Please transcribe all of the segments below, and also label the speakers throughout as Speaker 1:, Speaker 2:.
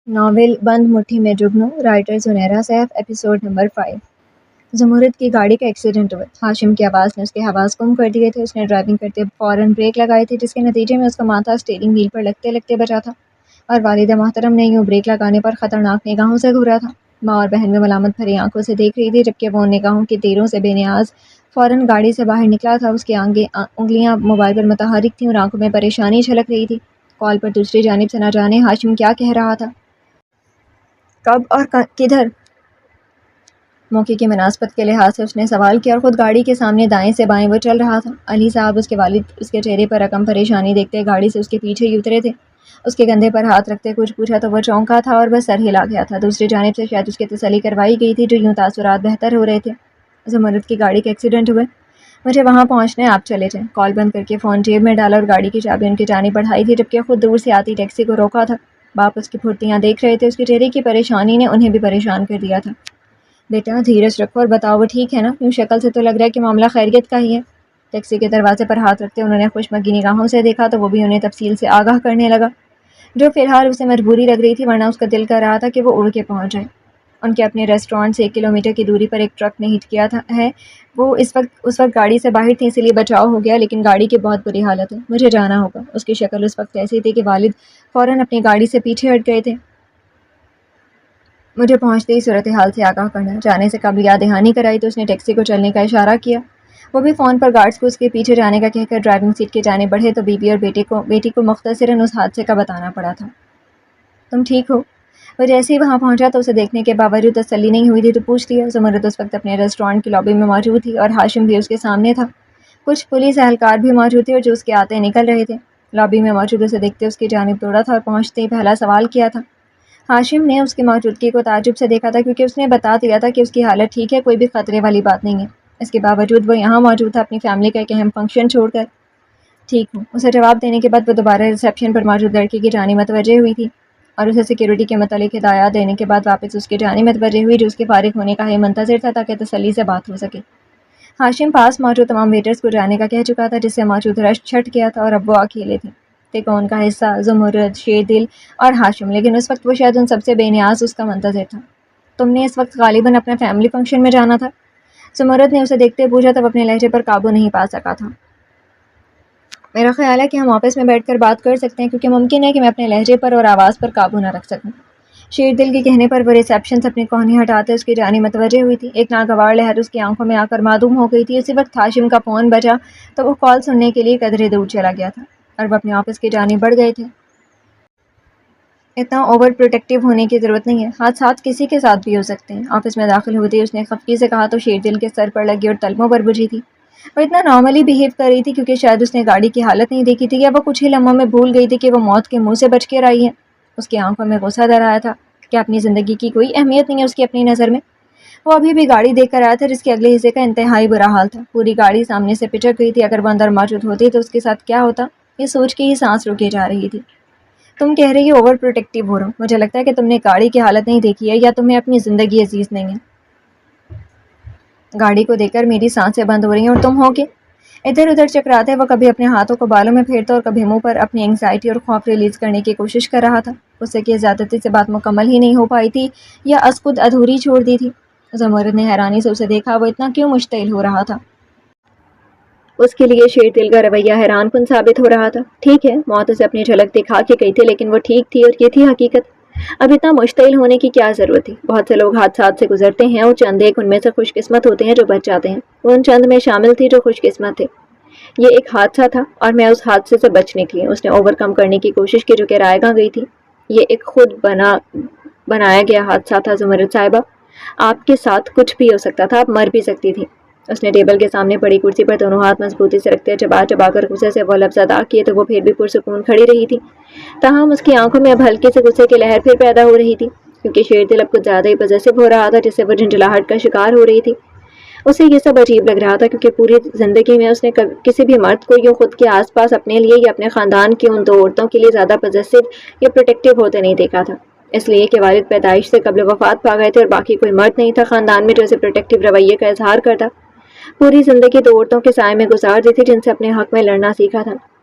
Speaker 1: Novel بند مٹھی میں جگنو، writer Zunaira safe, episode number 5۔ زمرد کی گاڑی کا ایکسیڈنٹ ہوا۔ ہاشم کی آواز نے اس کے حواس گم کر دیے تھے۔ اس نے ڈرائیونگ کرتے فوراً بریک لگائے تھے، جس کے نتیجے میں اس کا ماتھا اسٹیئرنگ وہیل پر لگتے لگتے بچا تھا، اور والدہ محترم نے یوں بریک لگانے پر خطرناک نگاہوں سے گھورا تھا۔ ماں اور بہن میں ملامت بھری آنکھوں سے دیکھ رہی تھی، جبکہ وہ ان نگاہوں کے تیروں سے بے نیاز فوراً گاڑی سے باہر نکلا تھا۔ اس کی انگلیاں موبائل پر متحرک تھیں اور آنکھوں میں پریشانی جھلک رہی تھی۔ کال پر دوسری جانب سے نہ جانے ہاشم کیا کہہ رہا تھا، کب اور کدھر۔ موقع کی مناسبت کے لحاظ سے اس نے سوال کیا، اور خود گاڑی کے سامنے دائیں سے بائیں وہ چل رہا تھا۔ علی صاحب، اس کے والد، اس کے چہرے پر رقم پریشانی دیکھتے گاڑی سے اس کے پیچھے ہی اترے تھے۔ اس کے کندھے پر ہاتھ رکھتے کچھ پوچھا تو وہ چونکا تھا اور بس سر ہلا گیا تھا۔ دوسری جانب سے شاید اس کی تسلی کروائی گئی تھی، جو یوں تاثرات بہتر ہو رہے تھے۔ زمرد کی گاڑی کا ایکسیڈنٹ ہوا، مجھے وہاں پہنچنا ہے، آپ چلے جائیں۔ کال بند کر کے فون جیب میں ڈالا اور گاڑی کی چابی ان کی جانب بڑھائی تھی، جبکہ خود دور سے آتی ٹیکسی کو روکا تھا۔ باپ اس کی پھرتیاں دیکھ رہے تھے، اس کے چہرے کی پریشانی نے انہیں بھی پریشان کر دیا تھا۔ بیٹا دھیرج رکھو اور بتاؤ وہ ٹھیک ہے نا؟ یوں شکل سے تو لگ رہا ہے کہ معاملہ خیریت کا ہی ہے۔ ٹیکسی کے دروازے پر ہاتھ رکھتے انہوں نے خوشمگی نگاہوں سے دیکھا تو وہ بھی انہیں تفصیل سے آگاہ کرنے لگا، جو فی الحال اسے مجبوری لگ رہی تھی، ورنہ اس کا دل کر رہا تھا کہ وہ اڑ کے پہنچ جائے۔ ان کے اپنے ریسٹورانٹ سے 1 کلومیٹر کی دوری پر ایک ٹرک نے ہٹ کیا ہے۔ وہ اس وقت گاڑی سے باہر تھی، اسی لیے بچاؤ ہو گیا، لیکن گاڑی کی بہت بری حالت ہے، مجھے جانا ہوگا۔ اس کی شکل اس وقت ایسی تھی کہ والد فوراً اپنی گاڑی سے پیچھے ہٹ گئے تھے۔ مجھے پہنچتے ہی صورتحال سے آگاہ کرنا۔ جانے سے قبل یاد دہانی کرائی تو اس نے ٹیکسی کو چلنے کا اشارہ کیا۔ وہ بھی فون پر گارڈز کو اس کے پیچھے جانے کا کہہ کر ڈرائیونگ سیٹ کی جانب بڑھے تو بیوی اور بیٹی کو مختصراً اس حادثے کا بتانا پڑا تھا۔ تم ٹھیک ہو؟ وہ جیسے ہی وہاں پہنچا تو اسے دیکھنے کے باوجود تسلی نہیں ہوئی تھی تو پوچھ لیا۔ زمرد اس وقت اپنے ریسٹورانٹ کی لابی میں موجود تھی اور ہاشم بھی اس کے سامنے تھا۔ کچھ پولیس اہلکار بھی موجود تھے اور جو اس کے آتے نکل رہے تھے۔ لابی میں موجود اسے دیکھتے اس کی جانب دوڑا تھا اور پہنچتے ہی پہلا سوال کیا تھا۔ ہاشم نے اس کی موجودگی کو تعجب سے دیکھا تھا، کیونکہ اس نے بتا دیا تھا کہ اس کی حالت ٹھیک ہے، کوئی بھی خطرے والی بات نہیں ہے۔ اس کے باوجود وہ یہاں موجود تھا، اپنی فیملی کا ایک اہم فنکشن چھوڑ کر۔ ٹھیک ہوں، اسے جواب دینے کے بعد وہ دوبارہ ریسیپشن پر موجود لڑکی کی جانب متوجہ ہوئی تھی اور اسے سیکیورٹی کے متعلق ہدایات دینے کے بعد واپس اس کی جانب متوجہ ہوئی، جو اس کے فارغ ہونے کا ہی منتظر تھا تاکہ تسلی سے بات ہو سکے۔ ہاشم پاس موجود تمام ویٹرز کو جانے کا کہہ چکا تھا، جس سے موجود رش چھٹ گیا تھا اور اب وہ اکیلے تھے۔ کون کا حصہ زمرد، شیر دل اور ہاشم، لیکن اس وقت وہ شاید ان سب سے بے نیاز اس کا منتظر تھا۔ تم نے اس وقت غالباً اپنے فیملی فنکشن میں جانا تھا؟ زمرد نے اسے دیکھتے پوچھا تو اپنے لہجے پر قابو نہیں پا سکا تھا۔ میرا خیال ہے کہ ہم آفس میں بیٹھ کر بات کر سکتے ہیں، کیونکہ ممکن ہے کہ میں اپنے لہجے پر اور آواز پر قابو نہ رکھ سکوں۔ شیر دل کے کہنے پر وہ ریسیپشن سے اپنی کوہنی ہٹاتے اس کی جانب متوجہ ہوئی تھی۔ ایک ناگوار لہر اس کی آنکھوں میں آ کر معدوم ہو گئی تھی۔ اسی وقت ہاشم کا فون بجا تو وہ کال سننے کے لیے قدرے دور چلا گیا تھا اور وہ اپنے آفس کی جانب بڑھ گئے تھے۔ اتنا اوور پروٹیکٹیو ہونے کی ضرورت نہیں ہے، حادثات کسی کے ساتھ بھی ہو سکتے ہیں۔ آفس میں داخل ہوتے ہی اس نے خفگی سے کہا تو شیر دل کے سر پر لگی اور تلموں پر بجھی تھی۔ وہ اتنا نارملی بیہیو کر رہی تھی کیونکہ شاید اس نے گاڑی کی حالت نہیں دیکھی تھی، یا وہ کچھ ہی لمحوں میں بھول گئی تھی کہ وہ موت کے منہ سے بچ کے آئی ہے۔ اس کی آنکھوں میں غصہ در آیا تھا کہ اپنی زندگی کی کوئی اہمیت نہیں ہے اس کی اپنی نظر میں۔ وہ ابھی بھی گاڑی دیکھ کر آیا تھا جس کے اگلے حصے کا انتہائی برا حال تھا۔ پوری گاڑی سامنے سے پچک گئی تھی، اگر وہ اندر موجود ہوتی تو اس کے ساتھ کیا ہوتا، یہ سوچ کے ہی سانس رکی جا رہی تھی۔ تم کہہ رہی ہو اوور پروٹیکٹیو ہو رہا ہوں، مجھے لگتا ہے کہ تم نے گاڑی کی حالت نہیں دیکھی ہے یا تمہیں اپنی زندگی عزیز نہیں ہے۔ گاڑی کو دیکھ کر میری سانسیں بند ہو رہی ہیں اور تم ہو کے ادھر ادھر چکراتے وہ کبھی اپنے ہاتھوں کو بالوں میں پھیرتا اور کبھی منہ پر اپنی انگزائٹی اور خوف ریلیز کرنے کی کوشش کر رہا تھا۔ اس سے کہ زیادتی سے بات مکمل ہی نہیں ہو پائی تھی یا از خود ادھوری چھوڑ دی تھی۔ زمرد نے حیرانی سے اسے دیکھا، وہ اتنا کیوں مشتعل ہو رہا تھا؟ اس کے لیے شیر دل کا رویہ حیران کن ثابت ہو رہا تھا۔ ٹھیک ہے، موت اسے اپنی جھلک دکھا کے گئی تھی، لیکن وہ ٹھیک تھی اور یہ تھی حقیقت۔ اب اتنا مشتعل ہونے کی کیا ضرورت تھی؟ بہت سے لوگ حادثات سے گزرتے ہیں اور چند ایک ان میں سے خوش قسمت ہوتے ہیں جو بچ جاتے ہیں۔ وہ ان چند میں شامل تھی جو خوش قسمت تھے۔ یہ ایک حادثہ تھا اور میں اس حادثے سے بچنے کی اس نے اوور کم کرنے کی کوشش کی جو کہ رائے گاہ گئی تھی۔ یہ ایک خود بنایا گیا حادثہ تھا زمرد صاحبہ، آپ کے ساتھ کچھ بھی ہو سکتا تھا، آپ مر بھی سکتی تھی۔ اس نے ٹیبل کے سامنے پڑی کرسی پر دونوں ہاتھ مضبوطی سے رکھتے چبا چبا کر غصے سے وہ لفظ ادا کیے تو وہ پھر بھی پرسکون کھڑی رہی تھی۔ تاہم اس کی آنکھوں میں اب ہلکے سے غصے کی لہر پھر پیدا ہو رہی تھی، کیونکہ شیر دل اب کچھ زیادہ ہی پوزیسو ہو رہا تھا، جس سے وہ جھنجھلاہٹ کا شکار ہو رہی تھی۔ اسے یہ سب عجیب لگ رہا تھا کیونکہ پوری زندگی میں اس نے کسی بھی مرد کو یوں خود کے آس پاس اپنے لیے یا اپنے خاندان کی ان 2 عورتوں کے لیے زیادہ پوزیسو یا پروٹیکٹیو ہوتے نہیں دیکھا تھا۔ اس لیے کہ والد پیدائش سے قبل وفات پا گئے تھے اور باقی کوئی مرد نہیں تھا خاندان میں جو اسے پروٹیکٹیو رویے کا اظہار کرتا۔ پوری زندگی 2 عورتوں کے سائے میں گزار دی تھی جن سے اپنے حق میں لڑنا سیکھا تھا۔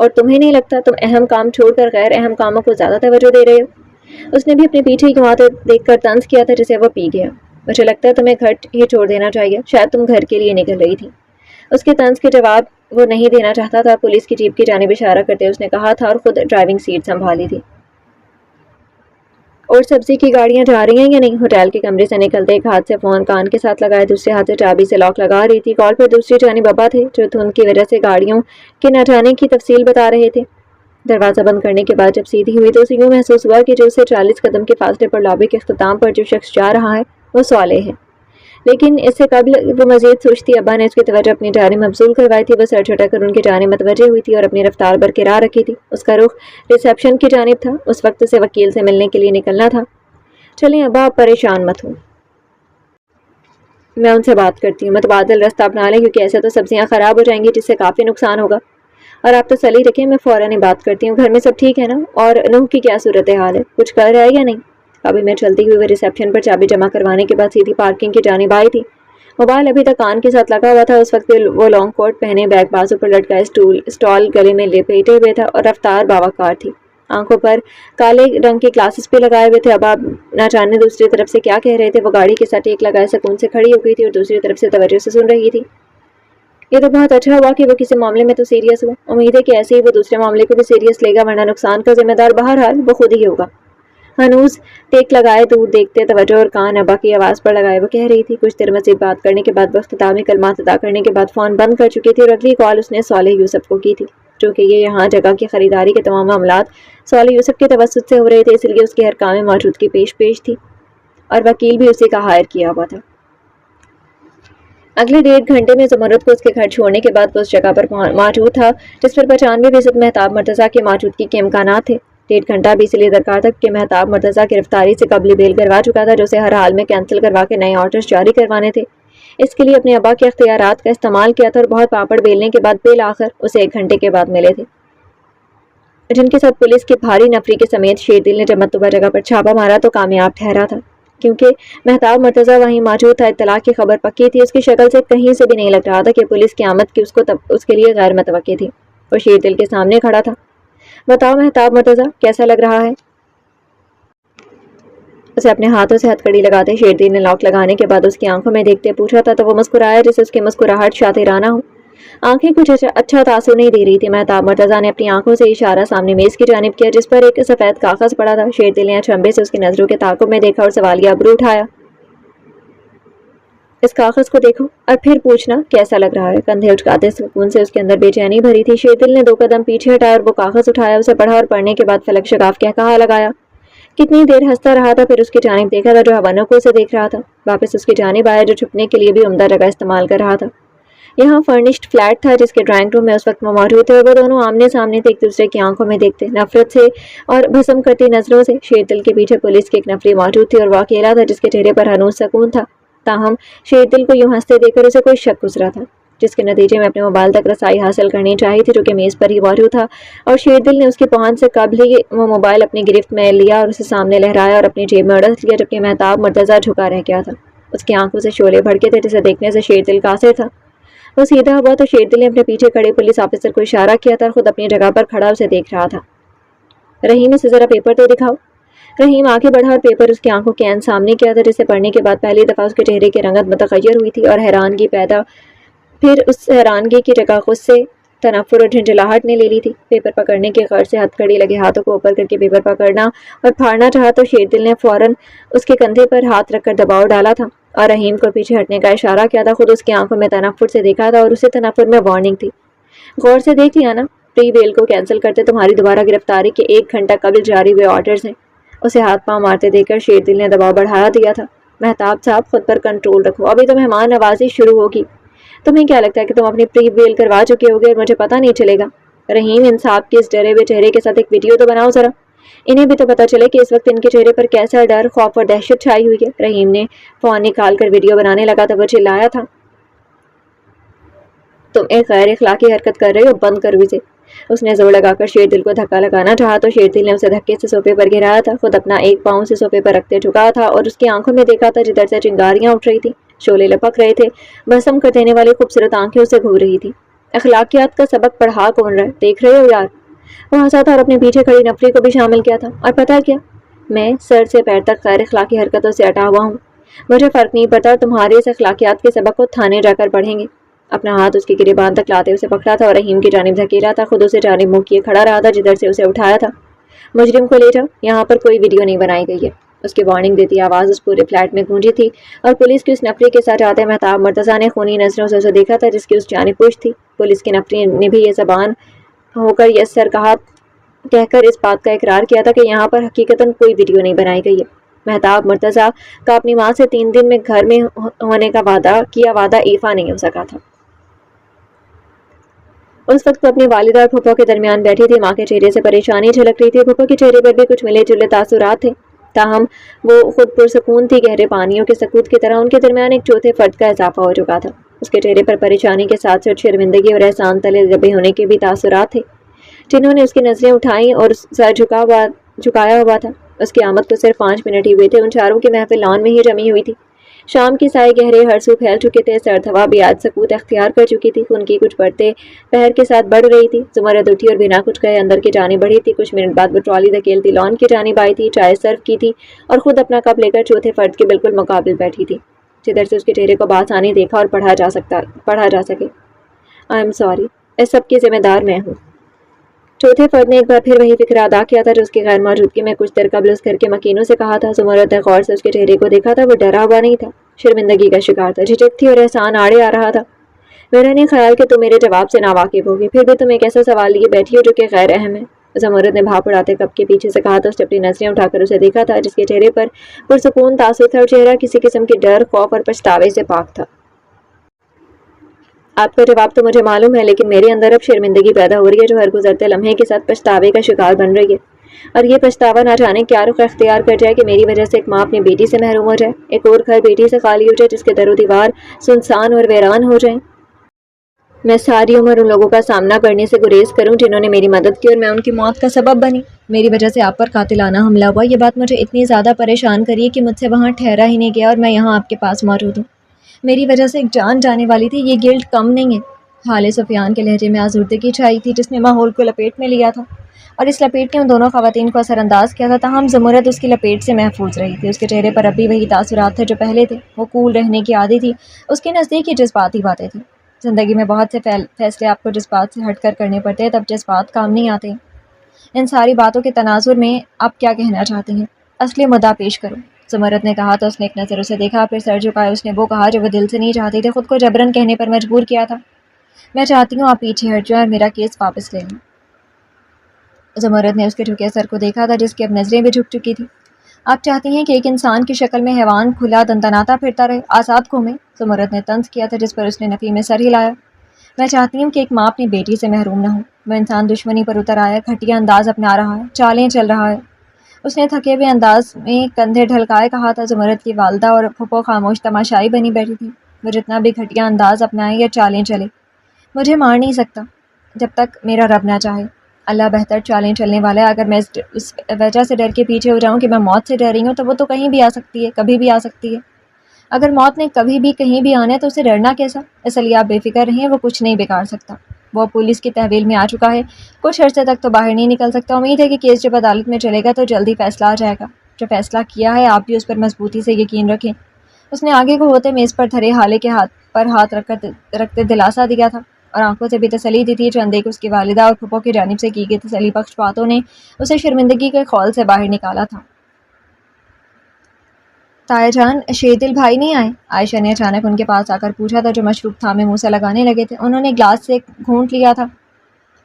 Speaker 1: اور تمہیں نہیں لگتا تم اہم کام چھوڑ کر غیر اہم کاموں کو زیادہ توجہ دے رہے ہو؟ اس نے بھی اپنے پیچھے کیوں آتے دیکھ کر طنز کیا تھا جسے وہ پی گیا۔ مجھے لگتا ہے تمہیں گھر ہی چھوڑ دینا چاہیے، شاید تم گھر کے لیے نکل رہی تھی۔ اس کے طنز کے جواب وہ نہیں دینا چاہتا تھا۔ پولیس کی جیپ کی جانب اشارہ کرتے اس نے کہا تھا اور خود ڈرائیونگ سیٹ سنبھالی تھی۔ اور سبزی کی گاڑیاں جا رہی ہیں یا نہیں؟ ہوٹل کے کمرے سے نکلتے ایک ہاتھ سے فون کان کے ساتھ لگائے، دوسرے ہاتھ سے چابی سے لاک لگا رہی تھی۔ کال پر دوسری جانب ابا تھے جو دھند کی وجہ سے گاڑیوں کے نہ جانے کی تفصیل بتا رہے تھے۔ دروازہ بند کرنے کے بعد جب سیدھی ہوئی تو اسے یوں محسوس ہوا کہ جو اسے 40 قدم کے فاصلے پر لابی کے اختتام پر جو شخص جا رہا ہے وہ صالح ہے۔ لیکن اس سے قبل وہ مزید سوچتی ابا نے اس کی توجہ اپنی جانب مبذول کروائی تھی۔ وہ سر جھٹک کر ان کی جانب متوجہ ہوئی تھی اور اپنی رفتار برقرار رکھی تھی۔ اس کا رخ ریسیپشن کی جانب تھا۔ اس وقت اسے وکیل سے ملنے کے لیے نکلنا تھا۔ چلیں ابا، آپ پریشان مت ہوں، میں ان سے بات کرتی ہوں۔ متبادل راستہ اپنا لیں کیونکہ ایسے تو سبزیاں خراب ہو جائیں گی جس سے کافی نقصان ہوگا، اور آپ تسلی رکھیں میں فوراً ہی بات کرتی ہوں۔ گھر میں سب ٹھیک ہے نا؟ اور نوح کی کیا صورتحال ہے؟ کچھ کر رہا ہے یا نہیں؟ ابھی میں چلتی ہوئی وہ ریسیپشن پر چابی جمع کروانے کے بعد سیدھی پارکنگ کی جانب آئی تھی۔ موبائل ابھی تک کان کے ساتھ لگا ہوا تھا۔ اس وقت وہ لانگ کوٹ پہنے، بیگ بازو پر لٹکائے اسٹال گلے میں لپیٹے ہوئے تھا اور رفتار باوقار تھی۔ آنکھوں پر کالے رنگ کے گلاسز پہ لگائے ہوئے تھے۔ اب آپ نہ جانے دوسری طرف سے کیا کہہ رہے تھے۔ وہ گاڑی کے ساتھ ٹیک لگائے سکون سے کھڑی ہو گئی تھی اور دوسری طرف سے توجہ سے سن رہی تھی۔ یہ تو بہت اچھا ہوا کہ وہ کسی معاملے میں تو سیریس ہوا۔ امید ہے کہ ایسے ہی وہ دوسرے معاملے کو بھی سیریس لے گا، ورنہ نقصان کا ذمہ دار بہرحال وہ خود ہی ہوگا۔ ہنوز ٹیک لگائے دور دیکھتے توجہ اور کان ابا کی آواز پر لگائے وہ کہہ رہی تھی۔ کچھ دیر مزید بات کرنے کے بعد وہ اختتامی کلمات ادا کرنے کے بعد فون بند کر چکی تھی اور اگلی کال اس نے صالح یوسف کو کی تھی۔ چونکہ یہ یہاں جگہ کی خریداری کے تمام معاملات صالح یوسف کے توسط سے ہو رہے تھے، اس لیے اس کے ہر کام میں موجودگی پیش تھی اور وکیل بھی اسی کا ہائر کیا ہوا تھا۔ اگلے 1.5 گھنٹے میں زمرد کو اس کے گھر چھوڑنے کے بعد وہ اس جگہ پر موجود تھا جس پر 95% مہتاب مرتضیٰ کی موجودگی کے امکانات تھے۔ 1.5 گھنٹہ بھی اس لیے درکار تھا کہ مہتاب مرتضیٰ گرفتاری سے قبل بیل کروا چکا تھا جو اسے ہر حال میں کینسل کروا کے نئے آرڈرز جاری کروانے تھے۔ اس کے لیے اپنے ابا کے اختیارات کا استعمال کیا تھا اور بہت پاپڑ بیلنے کے بعد بالآخر اسے 1 گھنٹے کے بعد ملے تھے، جن کے ساتھ پولیس کی بھاری نفری کے سمیت شیردل نے جب مطلوبہ جگہ پر چھاپا مارا تو کامیاب ٹھہرا تھا کیونکہ مہتاب مرتضیٰ وہیں موجود تھا۔ اطلاع کی خبر پکی تھی، اس کی شکل سے کہیں سے بھی نہیں لگ رہا تھا کہ پولیس کی آمد کی اس کے لیے غیر متوقع تھی۔ وہ شیردل کے سامنے کھڑا تھا۔ بتاؤ مہتاب مرتضیٰ، کیسا لگ رہا ہے؟ اسے اپنے ہاتھوں سے ہتھ کڑی لگاتے شیردل نے لاک لگانے کے بعد اس کی آنکھوں میں دیکھتے پوچھا تھا تو وہ مسکرایا جسے اس کی مسکراہٹ شاطرانہ ہو۔ آنکھیں کچھ اچھا تاثر نہیں دے رہی تھی۔ مہتاب مرتضیٰ نے اپنی آنکھوں سے اشارہ سامنے میز کی جانب کیا جس پر ایک سفید کاغذ پڑا تھا۔ شیردل نے اچنبھے سے اس کی نظروں کے تعاقب میں دیکھا اور سوالیہ ابرو اٹھایا۔ اس کاغذ کو دیکھو اور پھر پوچھنا کیسا لگ رہا ہے۔ کندھے اچکاتے سکون سے اس کے اندر بے چینی بھری تھی۔ شیردل نے 2 قدم پیچھے ہٹایا اور وہ کاغذ اٹھایا، اسے پڑھا اور پڑھنے کے بعد فلک شگاف کہا لگایا۔ کتنی دیر ہنستا رہا تھا، پھر اس کی جانب دیکھا تھا جو حوانوں کو اسے دیکھ رہا تھا، واپس اس کی جانب آیا جو چھپنے کے لیے بھی عمدہ جگہ استعمال کر رہا تھا۔ یہاں فرنشڈ فلیٹ تھا جس کے ڈرائنگ روم میں اس وقت وہ موجود تھے اور وہ دونوں آمنے سامنے تھے، ایک دوسرے کی آنکھوں میں دیکھتے نفرت سے اور بھسم کرتی نظروں سے۔ شیردل کے پیچھے پولیس کی ایک نفری موجود تھی اور وہ اکیلا تھا جس کے چہرے پر ہنوز سکون تھا، تاہم شیردل کو یوں ہنستے دیکھ کر اسے کوئی شک گزرا تھا جس کے نتیجے میں اپنے موبائل تک رسائی حاصل کرنی چاہی تھی جو کہ میز پر ہی موجود تھا، اور شیردل نے اس کی پہنچ سے قبل ہی وہ موبائل اپنی گرفت میں لیا اور اسے سامنے لہرایا اور اپنی جیب میں اڑس لیا جبکہ مہتاب مرتضیٰ جھکا رہ گیا تھا۔ اس کی آنکھوں سے شعلے بھڑکے تھے جسے دیکھنے سے شیردل قاصر تھا۔ وہ سیدھا ہوا تو شیردل نے اپنے پیچھے کھڑے پولیس آفیسر کو اشارہ کیا تھا اور خود اپنی جگہ پر کھڑا اسے دیکھ رہا تھا۔ رحیم، اسے ذرا پیپر تو دکھاؤ۔ رحیم آگے بڑھا اور پیپر اس کی آنکھوں کے عین سامنے کیا تھا جسے پڑھنے کے بعد پہلی دفعہ اس کے چہرے کی رنگت متغیر ہوئی تھی اور حیرانگی پیدا، پھر اس حیرانگی کی جگہ غصے، تنفر اور جھنجھلاہٹ نے لے لی تھی۔ پیپر پکڑنے کے غرض سے ہتھ کڑی لگے ہاتھوں کو اوپر کر کے پیپر پکڑنا اور پھاڑنا چاہا تو شیردل نے فوراً اس کے کندھے پر ہاتھ رکھ کر دباؤ ڈالا تھا اور رحیم کو پیچھے ہٹنے کا اشارہ کیا تھا۔ خود اس کی آنکھوں میں تنفر سے دیکھا تھا اور اسے تنفر میں وارننگ تھی۔ غور سے دیکھ لیا نا، پری بیل کو کینسل کرتے تمہاری دوبارہ گرفتاری کے 1 گھنٹہ قبل جاری ہوئے آرڈرز ہیں۔ اسے ہاتھ پاؤں مارتے دیکھ کر شیردل نے دباؤ بڑھا دیا تھا۔ مہتاب صاحب، خود پر کنٹرول رکھو، ابھی تو مہمان نوازی شروع ہوگی۔ تمہیں کیا لگتا ہے کہ تم اپنی پری بیل کروا چکے ہوگے اور مجھے پتہ نہیں چلے گا؟ رحیم، انصاف کے اس ڈرے ہوئے چہرے کے ساتھ ایک ویڈیو تو بناؤ ذرا، انہیں بھی تو پتہ چلے کہ اس وقت ان کے چہرے پر کیسا ڈر، خوف اور دہشت چھائی ہوئی ہے۔ رحیم نے فون نکال کر ویڈیو بنانے لگا تو وہ چلایا تھا، تم ایک غیر اخلاقی حرکت کر رہے ہو، بند کرو اسے۔ اس نے زور لگا کر شیردل کو دھکا لگانا چاہا تو شیردل نے اسے دھکے سے صوفے پر گرایا تھا، خود اپنا ایک پاؤں سے صوفے پر رکھتے جھکا تھا اور اس کی آنکھوں میں دیکھا تھا جدھر سے چنگاریاں اٹھ رہی تھی، شعلے لپک رہے تھے، بھسم کر دینے والی خوبصورت آنکھیں اسے گھور رہی تھی۔ اخلاقیات کا سبق پڑھا کون رہا ہے، دیکھ رہے ہو یار؟ وہ ہنسا تھا اور اپنے پیچھے کھڑی نفری کو بھی شامل کیا تھا۔ اور پتہ کیا، میں سر سے پیر تک غیر اخلاقی حرکتوں سے اٹا ہوا ہوں، مجھے فرق نہیں پڑتا، اور تمہارے اس اخلاقیات کے سبق کو تھانے جا کر پڑھیں گے۔ اپنا ہاتھ اس کی گریبان تک لاتے اسے پکڑا تھا اور رحیم کی جانب دھکیلا تھا، خود اسے جانب منہ کیے کھڑا رہا تھا جدھر سے اسے اٹھایا تھا۔ مجرم کو لے جاؤ، یہاں پر کوئی ویڈیو نہیں بنائی گئی ہے۔ اس کی وارننگ دیتی آواز اس پورے فلیٹ میں گونجی تھی، اور پولیس کی اس نفری کے ساتھ آتے مہتاب مرتضیٰ نے خونی نظروں سے اسے دیکھا تھا جس کی اس جانب پوچھ تھی۔ پولیس کی نفری نے بھی یہ زبان ہو کر یس سر کہہ کر اس بات کا اقرار کیا تھا کہ یہاں پر حقیقتاً کوئی ویڈیو نہیں بنائی گئی ہے۔ مہتاب مرتضیٰ کا اپنی ماں سے 3 دن میں گھر میں ہونے کا وعدہ ایفا نہیں ہو سکا تھا۔ اس وقت وہ اپنی والدہ اور پھپھو کے درمیان بیٹھی تھی۔ ماں کے چہرے سے پریشانی جھلک رہی تھی، پھپھو کے چہرے پر بھی کچھ ملے جلے تاثرات تھے، تاہم وہ خود پرسکون تھی۔ گہرے پانیوں کے سکوت کی طرح ان کے درمیان ایک چوتھے فرد کا اضافہ ہو چکا تھا۔ اس کے چہرے پر پریشانی کے ساتھ ساتھ شرمندگی اور احسان تلے دبے ہونے کے بھی تاثرات تھے، جنہوں نے اس کی نظریں اٹھائیں اور سر جھکایا ہوا تھا۔ اس کی آمد کو صرف 5 منٹ ہی ہوئے تھے، ان چاروں کی محفل لان میں ہی جمی ہوئی تھی۔ شام کی سائے گہرے ہر سو پھیل چکے تھے، سرد ہوا بھی آج سکوت اختیار کر چکی تھی، خون کی کچھ بڑھتے پہر کے ساتھ بڑھ رہی تھی۔ زمرد اٹھی اور بنا کچھ کہے اندر کی جانب بڑھی تھی۔ کچھ منٹ بعد وہ ٹرالی دھکیلتی لان کی جانب آئی تھی، چائے سرو کی تھی اور خود اپنا کپ لے کر چوتھے فرد کے بالکل مقابل بیٹھی تھی، جدھر سے اس کے چہرے کو بآسانی دیکھا اور پڑھا جا سکے۔ آئی ایم سوری، اس سب کی ذمہ دار میں ہوں۔ چوتھے فرد نے ایک بار پھر وہی فکر ادا کیا تھا جو اس کی غیر موجودگی میں کچھ دیر قبل اس گھر کے مکینوں سے کہا تھا۔ زمرد نے غور سے اس کے چہرے کو دیکھا تھا، وہ ڈرا ہوا نہیں تھا، شرمندگی کا شکار تھا، جھجک تھی اور احسان آڑے آ رہا تھا۔ میرا نہیں خیال کہ تم میرے جواب سے ناواقف ہوگی، پھر بھی تم ایک ایسا سوال لیے بیٹھی ہو جو کہ غیر اہم ہے۔ زمرد نے بھاپ اڑاتے کپ کے پیچھے سے کہا تھا۔ اس نے اپنی نظریں اٹھا کر اسے دیکھا تھا جس کے چہرے پر پرسکون تاثر تھا اور چہرہ کسی قسم کے ڈر، خوف اور پچھتاوے سے پاک تھا۔ آپ کا جواب تو مجھے معلوم ہے، لیکن میرے اندر اب شرمندگی پیدا ہو رہی ہے جو ہر گزرتے لمحے کے ساتھ پچھتاوے کا شکار بن رہی ہے، اور یہ پچھتاوا نہ جانے کیا رخ اختیار کر جائے کہ میری وجہ سے ایک ماں اپنی بیٹی سے محروم ہو جائے، ایک اور گھر بیٹی سے خالی ہو جائے جس کے در و دیوار سنسان اور ویران ہو جائیں۔ میں ساری عمر ان لوگوں کا سامنا کرنے سے گریز کروں جنہوں نے میری مدد کی اور میں ان کی موت کا سبب بنی۔ میری وجہ سے آپ پر قاتلانہ حملہ ہوا، یہ بات مجھے اتنی زیادہ پریشان کری ہے کہ مجھ سے وہاں ٹھہرا ہی نہیں گیا اور میں یہاں آپ کے پاس موجود ہوں۔ میری وجہ سے ایک جان جانے والی تھی، یہ گلٹ کم نہیں ہے۔ خالد سفیان کے لہجے میں آزردگی چھائی تھی جس نے ماحول کو لپیٹ میں لیا تھا، اور اس لپیٹ نے ان دونوں خواتین کو اثر انداز کیا تھا، تاہم زمرد اس کی لپیٹ سے محفوظ رہی تھی۔ اس کے چہرے پر اب بھی وہی تاثرات تھے جو پہلے تھے، وہ کول رہنے کی عادی تھی، اس کے نزدیک یہ جذباتی باتیں تھیں۔ زندگی میں بہت سے فیصلے آپ کو جذبات سے ہٹ کر کرنے پڑتے ہیں، تب جذبات کام نہیں آتے۔ ان ساری باتوں کے تناظر میں آپ کیا کہنا چاہتے ہیں؟ اصلی مدعا پیش کرو، زمرد نے کہا تو اس نے ایک نظر اسے دیکھا، پھر سر جھکایا۔ اس نے وہ کہا جو وہ دل سے نہیں چاہتی تھی، خود کو جبرن کہنے پر مجبور کیا تھا۔ میں چاہتی ہوں آپ پیچھے ہٹ جائیں اور میرا کیس واپس لے لیں۔ زمرد نے اس کے جھکے سر کو دیکھا تھا جس کی اب نظریں بھی جھک چکی تھی۔ آپ چاہتی ہیں کہ ایک انسان کی شکل میں حیوان کھلا دندناتا پھرتا رہے، آزاد گھومے؟ زمرد نے طنز کیا تھا جس پر اس نے نفی میں سر ہلایا۔ میں چاہتی ہوں کہ ایک ماں اپنی بیٹی سے محروم نہ ہو۔ وہ انسان دشمنی پر اتر آیا، گھٹیا انداز اپنا رہا ہے، چالیں چل رہا ہے۔ اس نے تھکے ہوئے انداز میں کندھے ڈھلکائے کہا تھا۔ زمرد کی والدہ اور پھپھو خاموش تماشائی بنی بیٹھی تھی۔ وہ جتنا بھی گھٹیا انداز اپنائے یا چالیں چلے، مجھے مار نہیں سکتا جب تک میرا رب نہ چاہے۔ اللہ بہتر چالیں چلنے والا ہے۔ اگر میں اس وجہ سے ڈر کے پیچھے ہو جاؤں کہ میں موت سے ڈر رہی ہوں، تو وہ تو کہیں بھی آ سکتی ہے، کبھی بھی آ سکتی ہے۔ اگر موت نے کبھی بھی کہیں بھی آنا ہے تو اسے ڈرنا کیسا؟ اس لیے آپ بے فکر رہیں، وہ کچھ نہیں بگاڑ سکتا۔ وہ پولیس کی تحویل میں آ چکا ہے، کچھ عرصے تک تو باہر نہیں نکل سکتا۔ امید ہے کہ کیس جب عدالت میں چلے گا تو جلدی فیصلہ آ جائے گا۔ جو فیصلہ کیا ہے آپ بھی اس پر مضبوطی سے یقین رکھیں۔ اس نے آگے کو ہوتے میز پر دھرے حالے کے ہاتھ رکھتے دلاسا دیا تھا اور آنکھوں سے بھی تسلی دی تھی۔ چند ایک اس کی والدہ اور پھپھو کی جانب سے کی گئی تسلی بخش باتوں نے اسے شرمندگی کے خول سے باہر نکالا تھا۔ تایا جان، شیردل بھائی نہیں آئے؟ عائشہ نے اچانک ان کے پاس آ کر پوچھا تھا جو مشروب تھامے منہ سے لگانے لگے تھے۔ انہوں نے گلاس سے گھونٹ لیا تھا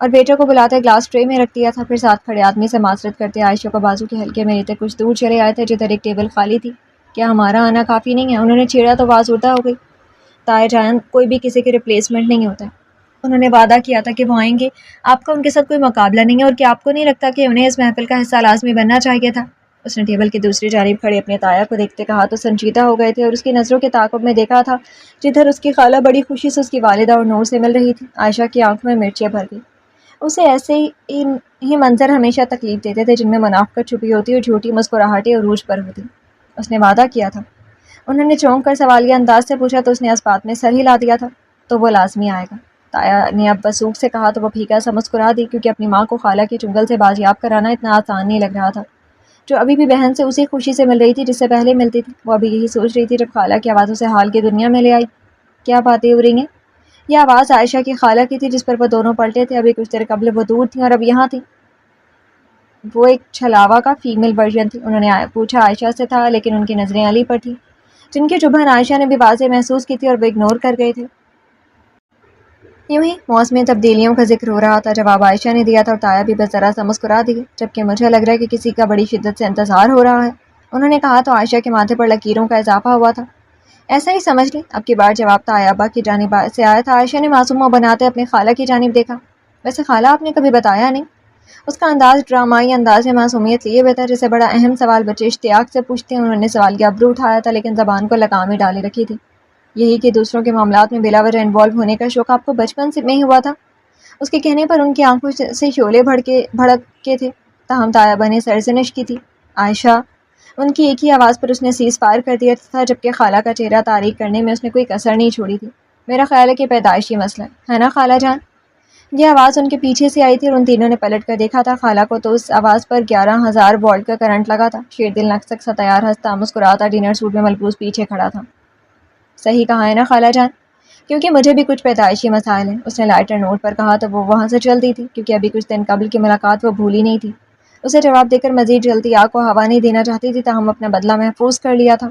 Speaker 1: اور بیٹے کو بلاتے گلاس ٹرے میں رکھ دیا تھا، پھر ساتھ کھڑے آدمی سے معذرت کرتے عائشہ کو بازو کے حلقے میں لیتے کچھ دور چلے آئے تھے جدھر ایک ٹیبل خالی تھی۔ کیا ہمارا آنا کافی نہیں ہے؟ انہوں نے چھیڑا تو آواز اردہ ہو گئی۔ تایا جان، کوئی بھی کسی کے ریپلیسمنٹ نہیں ہوتا۔ انہوں نے وعدہ کیا تھا کہ وہ آئیں گے، آپ کا ان کے ساتھ کوئی مقابلہ نہیں ہے، اور کیا آپ کو نہیں لگتا کہ انہیں اس محفل کا حصہ لازمی بننا چاہیے تھا؟ اس نے ٹیبل کی دوسری جانب کھڑے اپنے تایا کو دیکھتے کہا تو سنجیدہ ہو گئے تھے اور اس کی نظروں کے تعاقب میں دیکھا تھا جدھر اس کی خالہ بڑی خوشی سے اس کی والدہ اور نور سے مل رہی تھی۔ عائشہ کی آنکھوں میں مرچیں بھر گئی۔ اسے ایسے ہی منظر ہمیشہ تکلیف دیتے تھے جن میں منافقت چھپی ہوتی اور جھوٹی مسکراہٹیں عروج پر ہوتی۔ اس نے وعدہ کیا تھا۔ انہوں نے چونک کر سوالیہ انداز سے پوچھا تو اس نے اس بات میں سر ہلا دیا تھا۔ تو وہ لازمی آئے گا۔ تایا نے اب وسوق سے کہا تو وہ پھیکا سا مسکرا دی، کیونکہ اپنی ماں کو خالہ کے چنگل سے بازیاب کرانا اتنا آسان نہیں لگ رہا تھا، جو ابھی بھی بہن سے اسی خوشی سے مل رہی تھی جس سے پہلے ملتی تھی۔ وہ ابھی یہی سوچ رہی تھی جب خالہ کی آوازوں سے حال کی دنیا میں لے آئی۔ کیا باتیں ہو رہی ہیں؟ یہ آواز عائشہ کی خالہ کی تھی جس پر وہ دونوں پلٹے تھے۔ ابھی کچھ دیر قبل وہ دور تھیں اور اب یہاں تھیں۔ وہ ایک چھلاوا کا فیمیل ورژن تھی۔ انہوں نے پوچھا عائشہ سے تھا، لیکن ان کی نظریں علی پر تھیں، جن کی چبھن عائشہ نے بھی واضح محسوس کی تھی اور وہ اگنور کر گئے تھے۔ یوں ہی موسمی تبدیلیوں کا ذکر ہو رہا تھا۔ جواب عائشہ نے دیا تھا اور تایا بھی بس ذرا سا مسکرا دی، جبکہ مجھے لگ رہا ہے کہ کسی کا بڑی شدت سے انتظار ہو رہا ہے، انہوں نے کہا تو عائشہ کے ماتھے پر لکیروں کا اضافہ ہوا تھا۔ ایسا ہی سمجھ لیں۔ اب کی بار جواب تایا ابا کی جانب سے آیا تھا۔ عائشہ نے معصومہ بناتے اپنی خالہ کی جانب دیکھا۔ ویسے خالہ آپ نے کبھی بتایا نہیں؟ اس کا انداز ڈرامائی انداز میں معصومیت لیے ہوئے تھا، جیسے بڑا اہم سوال بچے اشتیاق سے پوچھتے ہیں۔ انہوں نے سوال کا ابرو اٹھایا تھا، لیکن زبان کو لگامیں ڈالے رکھی تھی۔ یہی کہ دوسروں کے معاملات میں بلا وجہ انوالو ہونے کا شوق آپ کو بچپن سے میں ہی ہوا تھا؟ اس کے کہنے پر ان کی آنکھوں سے شعلے بھڑک کے تھے۔ تاہم طیبہ نے سرزنش کی تھی۔ عائشہ، ان کی ایک ہی آواز پر اس نے سیز فائر کر دیا تھا، جبکہ خالہ کا چہرہ تاریک کرنے میں اس نے کوئی کسر نہیں چھوڑی تھی۔ میرا خیال ہے کہ پیدائشی مسئلہ ہے نا خالہ جان؟ یہ آواز ان کے پیچھے سے آئی تھی اور ان تینوں نے پلٹ کر دیکھا تھا خالہ کو، تو اس آواز پر 11,000 وولٹ کا کرنٹ لگا تھا۔ شیردل نقصک سا تیار ہنستا مسکراتا ڈنر سوٹ میں ملبوس پیچھے کھڑا تھا۔ صحیح کہا ہے نا خالہ جان؟ کیونکہ مجھے بھی کچھ پیدائشی مسائل ہیں، اس نے لائٹر نوٹ پر کہا تو وہ وہاں سے چل دی تھی، کیونکہ ابھی کچھ دن قبل کی ملاقات وہ بھولی نہیں تھی۔ اسے جواب دے کر مزید جلتی آگ کو ہوا نہیں دینا چاہتی تھی، تاہم اپنا بدلہ محفوظ کر لیا تھا۔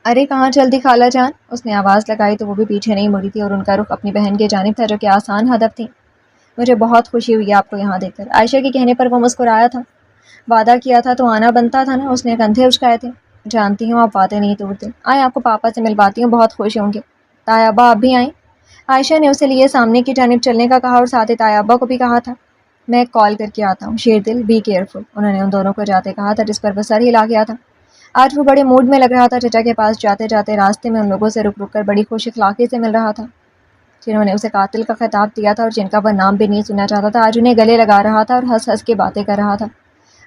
Speaker 1: ارے کہاں چلتی خالہ جان؟ اس نے آواز لگائی تو وہ بھی پیچھے نہیں مڑی تھی اور ان کا رخ اپنی بہن کی جانب تھا، جو کہ آسان ہدف تھی۔ مجھے بہت خوشی ہوئی آپ کو یہاں دیکھ کر۔ عائشہ کے کہنے پر وہ مسکرایا تھا۔ وعدہ کیا تھا تو آنا بنتا تھا نا، اس نے کندھے اچکائے تھے۔ جانتی ہوں آپ وعدے نہیں توڑتے۔ آئیں آپ کو پاپا سے ملواتی ہوں، بہت خوش ہوں گے۔ تایا ابا آپ بھی آئیں؟ عائشہ نے اسے لیے سامنے کی جانب چلنے کا کہا اور ساتھ ہی تایا ابا کو بھی کہا تھا۔ میں کال کر کے آتا ہوں شیردل، بی کیئرفل، انہوں نے ان دونوں کو جاتے کہا تھا، جس پر وہ سر ہلا گیا تھا۔ آج وہ بڑے موڈ میں لگ رہا تھا۔ چچا کے پاس جاتے جاتے راستے میں ان لوگوں سے رک رک کر بڑی خوش اخلاقی سے مل رہا تھا، جنہوں نے اسے قاتل کا خطاب دیا تھا اور جن کا وہ نام بھی نہیں سننا چاہتا تھا، آج انہیں گلے لگا رہا تھا اور ہنس ہنس کے باتیں کر رہا تھا۔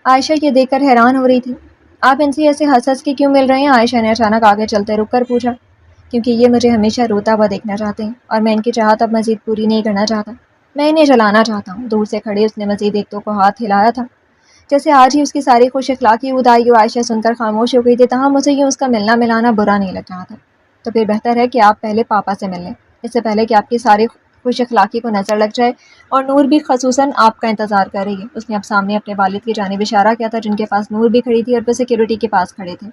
Speaker 1: عائشہ یہ دیکھ کر حیران ہو رہی تھی۔ آپ ان سے ایسے ہنس ہنس کے کیوں مل رہے ہیں؟ عائشہ نے اچانک آگے چلتے رک کر پوچھا۔ کیونکہ یہ مجھے ہمیشہ روتا ہوا دیکھنا چاہتے ہیں اور میں ان کی چاہت اب مزید پوری نہیں کرنا چاہتا، میں انہیں جلانا چاہتا ہوں۔ دور سے کھڑے اس نے مزید ایک دو کو ہاتھ ہلایا تھا، جیسے آج ہی اس کی ساری خوش اخلاقی ادائی ہو۔ عائشہ سن کر خاموش ہو گئی تھی، تاہم مجھے یوں اس کا ملنا ملانا برا نہیں لگ رہا تھا۔ تو پھر بہتر ہے کہ آپ پہلے پاپا سے مل لیں، اس سے پہلے کہ آپ کی ساری خوش اخلاقی کو نظر لگ جائے، اور نور بھی خصوصاً آپ کا انتظار کر رہی ہے۔ اس نے اب سامنے اپنے والد کی جانب اشارہ کیا تھا، جن کے پاس نور بھی کھڑی تھی اور وہ سیکیورٹی کے پاس کھڑے تھے۔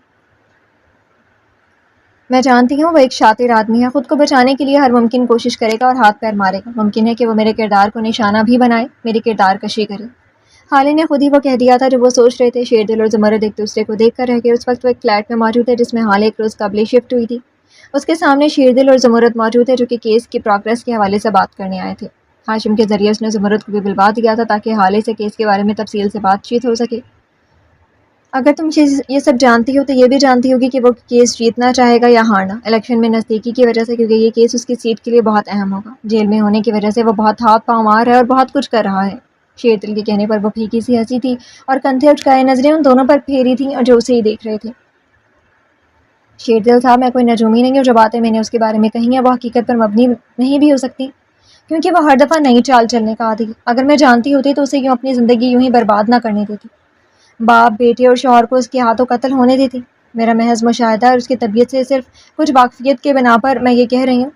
Speaker 1: میں جانتی ہوں وہ ایک شاطر آدمی ہے، خود کو بچانے کے لیے ہر ممکن کوشش کرے گا اور ہاتھ پیر مارے گا۔ ممکن ہے کہ وہ میرے کردار کو نشانہ بھی بنائے، میری کردار کشی کرے۔ خالی نے خود ہی وہ کہہ دیا تھا جو وہ سوچ رہے تھے۔ شیردل اور زمرد ایک دوسرے کو دیکھ کر رہ گئے۔ اس وقت وہ ایک فلیٹ میں موجود تھے جس میں حال ایک روز قبل شفٹ ہوئی تھی۔ اس کے سامنے شیردل اور زمرد موجود تھے، جو کہ کیس کی پروگریس کے حوالے سے بات کرنے آئے تھے۔ ہاشم کے ذریعے اس نے زمرد کو بھی بلوا دیا تھا تاکہ حالے سے کیس کے بارے میں تفصیل سے بات چیت ہو سکے۔ اگر تم یہ سب جانتی ہو تو یہ بھی جانتی ہوگی کہ وہ کیس جیتنا چاہے گا یا ہارنا، الیکشن میں نزدیکی کی وجہ سے، کیونکہ یہ کیس اس کی سیٹ کے لیے بہت اہم ہوگا۔ جیل میں ہونے کی وجہ سے وہ بہت ہاتھ پاؤں مار ہے اور بہت کچھ کر رہا ہے۔ شیردل کے کہنے پر وہ پھیکی سی ہنسی تھی اور کندھے اٹکائے نظریں ان دونوں پر پھیری تھیں اور جو اسے ہی دیکھ رہے تھے۔ شیردل صاحب، میں کوئی نجومی نہیں ہوں، جو باتیں میں نے اس کے بارے میں کہی ہیں وہ حقیقت پر مبنی نہیں بھی ہو سکتی، کیونکہ وہ ہر دفعہ نئی چال چلنے کا عادی ہے۔ اگر میں جانتی ہوتی تو اسے یوں اپنی زندگی یوں ہی برباد نہ کرنے دیتی، باپ بیٹے اور شوہر کو اس کے ہاتھوں قتل ہونے دیتی۔ میرا محض مشاہدہ اور اس کی طبیعت سے صرف کچھ واقفیت کے بنا پر میں یہ کہہ رہی ہوں۔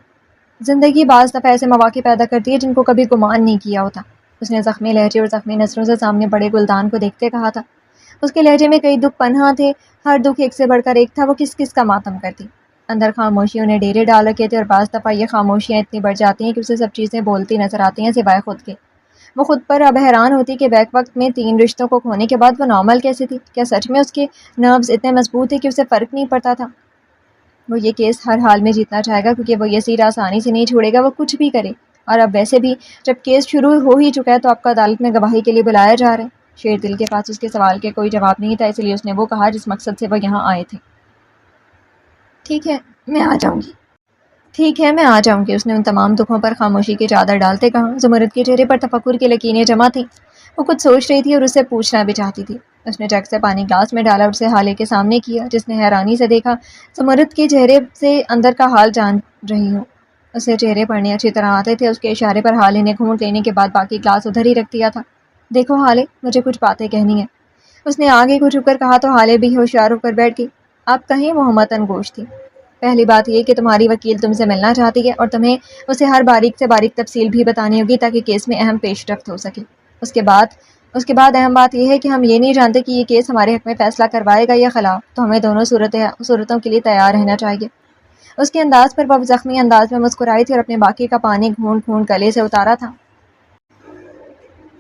Speaker 1: زندگی بعض دفعہ ایسے مواقع پیدا کرتی ہے جن کو کبھی گمان نہیں کیا ہوتا، اس نے زخمی لہجے اور زخمی نظروں سے سامنے بڑے گلدان کو دیکھتے کہا تھا۔ اس کے لہجے میں کئی دکھ پنہاں تھے، ہر دکھ ایک سے بڑھ کر ایک تھا۔ وہ کس کس کا ماتم کرتی؟ اندر خاموشی انہیں ڈیرے ڈال رکھے تھے، اور بعض دفعہ یہ خاموشیاں اتنی بڑھ جاتی ہیں کہ اسے سب چیزیں بولتی نظر آتی ہیں سوائے خود کے۔ وہ خود پر اب حیران ہوتی کہ بیک وقت میں 3 رشتوں کو کھونے کے بعد وہ نارمل کیسے تھی۔ کیا سچ میں اس کے نروز اتنے مضبوط تھے کہ اسے فرق نہیں پڑتا تھا؟ وہ یہ کیس ہر حال میں جیتنا چاہے گا، کیونکہ وہ یہ سیرا آسانی سے نہیں چھوڑے گا، وہ کچھ بھی کرے۔ اور اب ویسے بھی جب کیس شروع ہو ہی چکا ہے تو آپ کو عدالت میں گواہی کے لیے بلایا جا رہا ہے۔ شیردل کے پاس اس کے سوال کے کوئی جواب نہیں تھا، اس لیے اس نے وہ کہا جس مقصد سے وہ یہاں آئے تھے۔ ٹھیک ہے میں آ جاؤں گی، ٹھیک ہے میں آ جاؤں گی، اس نے ان تمام دکھوں پر خاموشی کی چادر ڈالتے کہا۔ زمرد کے چہرے پر تفکر کی لکیریں جمع تھیں، وہ کچھ سوچ رہی تھی اور اسے پوچھنا بھی چاہتی تھی۔ اس نے جگ سے پانی گلاس میں ڈالا اور اسے حالے کے سامنے کیا، جس نے حیرانی سے دیکھا۔ زمرد کے چہرے سے اندر کا حال جان رہی ہو، اسے چہرے پڑھنے اچھی طرح آتے تھے. اس کے اشارے پر حالے نے گھونٹ لینے کے بعد باقی گلاس ادھر ہی رکھ دیا تھا. دیکھو حالے، مجھے کچھ باتیں کہنی ہیں. اس نے آگے کو جھک کر کہا تو حالے بھی ہوشیار ہو کر بیٹھ گئی. آپ کہیں وہ ہمتن گوش تھی. پہلی بات یہ کہ تمہاری وکیل تم سے ملنا چاہتی ہے اور تمہیں اسے ہر باریک سے باریک تفصیل بھی بتانی ہوگی تاکہ کیس میں اہم پیش رفت ہو سکے. اس کے بعد اہم بات یہ ہے کہ ہم یہ نہیں جانتے کہ یہ کیس ہمارے حق میں فیصلہ کروائے گا یا خلاف، تو ہمیں دونوں صورتوں کے لیے تیار رہنا چاہیے. اس کے انداز پر وہ زخمی انداز میں مسکرائی تھی اور اپنے باقی کا پانی گھونٹ گھونٹ گلے سے اتارا تھا.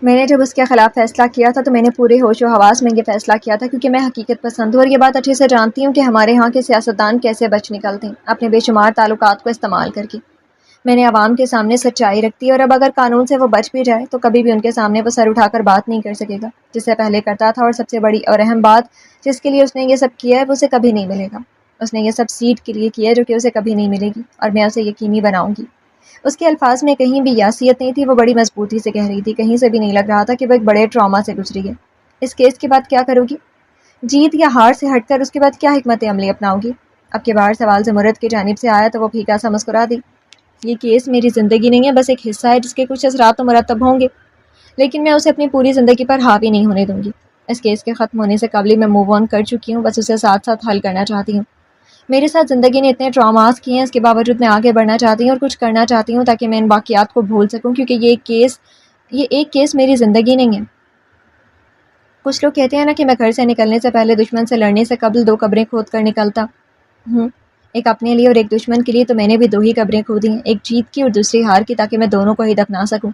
Speaker 1: میں نے جب اس کے خلاف فیصلہ کیا تھا تو میں نے پورے ہوش و حواس میں یہ فیصلہ کیا تھا کیونکہ میں حقیقت پسند ہوں اور یہ بات اچھے سے جانتی ہوں کہ ہمارے ہاں کے سیاستدان کیسے بچ نکلتے ہیں اپنے بے شمار تعلقات کو استعمال کر کے. میں نے عوام کے سامنے سچائی رکھتی ہے اور اب اگر قانون سے وہ بچ بھی جائے تو کبھی بھی ان کے سامنے وہ سر اٹھا کر بات نہیں کر سکے گا جس سے پہلے کرتا تھا. اور سب سے بڑی اور اہم بات جس کے لیے اس نے یہ سب کیا ہے وہ اسے کبھی نہیں ملے گا. اس نے یہ سب سیٹ کے لیے کیا ہے جو کہ اسے کبھی نہیں ملے گی اور میں اسے یقینی بناؤں گی. اس کے الفاظ میں کہیں بھی یاسیت نہیں تھی. وہ بڑی مضبوطی سے کہہ رہی تھی. کہیں سے بھی نہیں لگ رہا تھا کہ وہ ایک بڑے ٹراما سے گزری ہے. اس کیس کے بعد کیا کرو گی؟ جیت یا ہار سے ہٹ کر اس کے بعد کیا حکمت عملی اپناؤ گی؟ اب کے بار سوال زمرد کی جانب سے آیا تو وہ پھیکا سا مسکرا دی. یہ کیس میری زندگی نہیں ہے، بس ایک حصہ ہے جس کے کچھ اثرات تو مرتب ہوں گے، لیکن میں اسے اپنی پوری زندگی پر حاوی نہیں ہونے دوں گی. اس کیس کے ختم ہونے سے قبل ہی میں موو آن کر چکی ہوں، بس اسے ساتھ ساتھ حل کرنا چاہتی ہوں. میرے ساتھ زندگی نے اتنے ٹراماز کیے ہیں، اس کے باوجود میں آگے بڑھنا چاہتی ہوں اور کچھ کرنا چاہتی ہوں تاکہ میں ان واقعات کو بھول سکوں، کیونکہ یہ ایک کیس میری زندگی نہیں ہے. کچھ لوگ کہتے ہیں نا کہ میں گھر سے نکلنے سے پہلے دشمن سے لڑنے سے قبل 2 قبریں کھود کر نکلتا ہوں، ایک اپنے لیے اور ایک دشمن کے لیے. تو میں نے بھی 2 ہی قبریں کھودی ہیں، ایک جیت کی اور دوسری ہار کی، تاکہ میں دونوں کو ہی دفنا سکوں.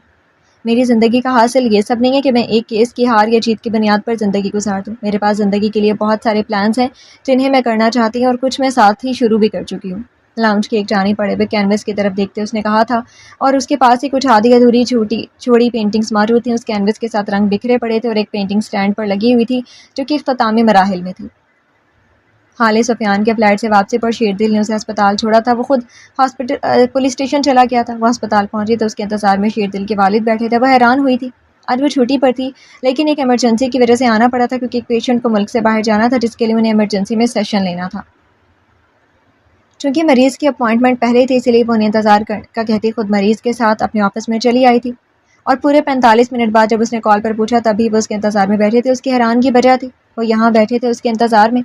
Speaker 1: میری زندگی کا حاصل یہ سب نہیں ہے کہ میں ایک کیس کی ہار یا جیت کی بنیاد پر زندگی گزار دوں. میرے پاس زندگی کے لیے بہت سارے پلانز ہیں جنہیں میں کرنا چاہتی ہوں اور کچھ میں ساتھ ہی شروع بھی کر چکی ہوں. لاؤنج کی ایک جانب پڑے ہوئے کینوس کی طرف دیکھتے اس نے کہا تھا، اور اس کے پاس ہی کچھ آدھی ادھوری چھوڑی پینٹنگز موجود تھیں. اس کینوس کے ساتھ رنگ بکھرے پڑے تھے اور ایک پینٹنگ سٹینڈ پر لگی ہوئی تھی جو کہ اختتامی مراحل میں تھی. حال سفیان کے فلیٹ سے واپسی پر شیردل نے اسے ہسپتال چھوڑا تھا. وہ خود پولیس اسٹیشن چلا گیا تھا. وہ ہسپتال پہنچی تو اس کے انتظار میں شیردل کے والد بیٹھے تھے. وہ حیران ہوئی تھی. آج وہ چھٹی پر تھی لیکن ایک ایمرجنسی کی وجہ سے آنا پڑا تھا، کیونکہ ایک پیشنٹ کو ملک سے باہر جانا تھا جس کے لیے انہیں ایمرجنسی میں سیشن لینا تھا. چونکہ مریض کی اپوائنٹمنٹ پہلے تھی، اسی لیے وہ انہیں انتظار کا کہتی خود مریض کے ساتھ اپنے آفس میں چلی آئی تھی. اور پورے 45 منٹ بعد جب اس نے کال پر پوچھا تبھی وہ اس کے انتظار میں بیٹھے تھے. اس کی حیرانگی بجا تھی. وہ یہاں بیٹھے تھے اس کے انتظار میں.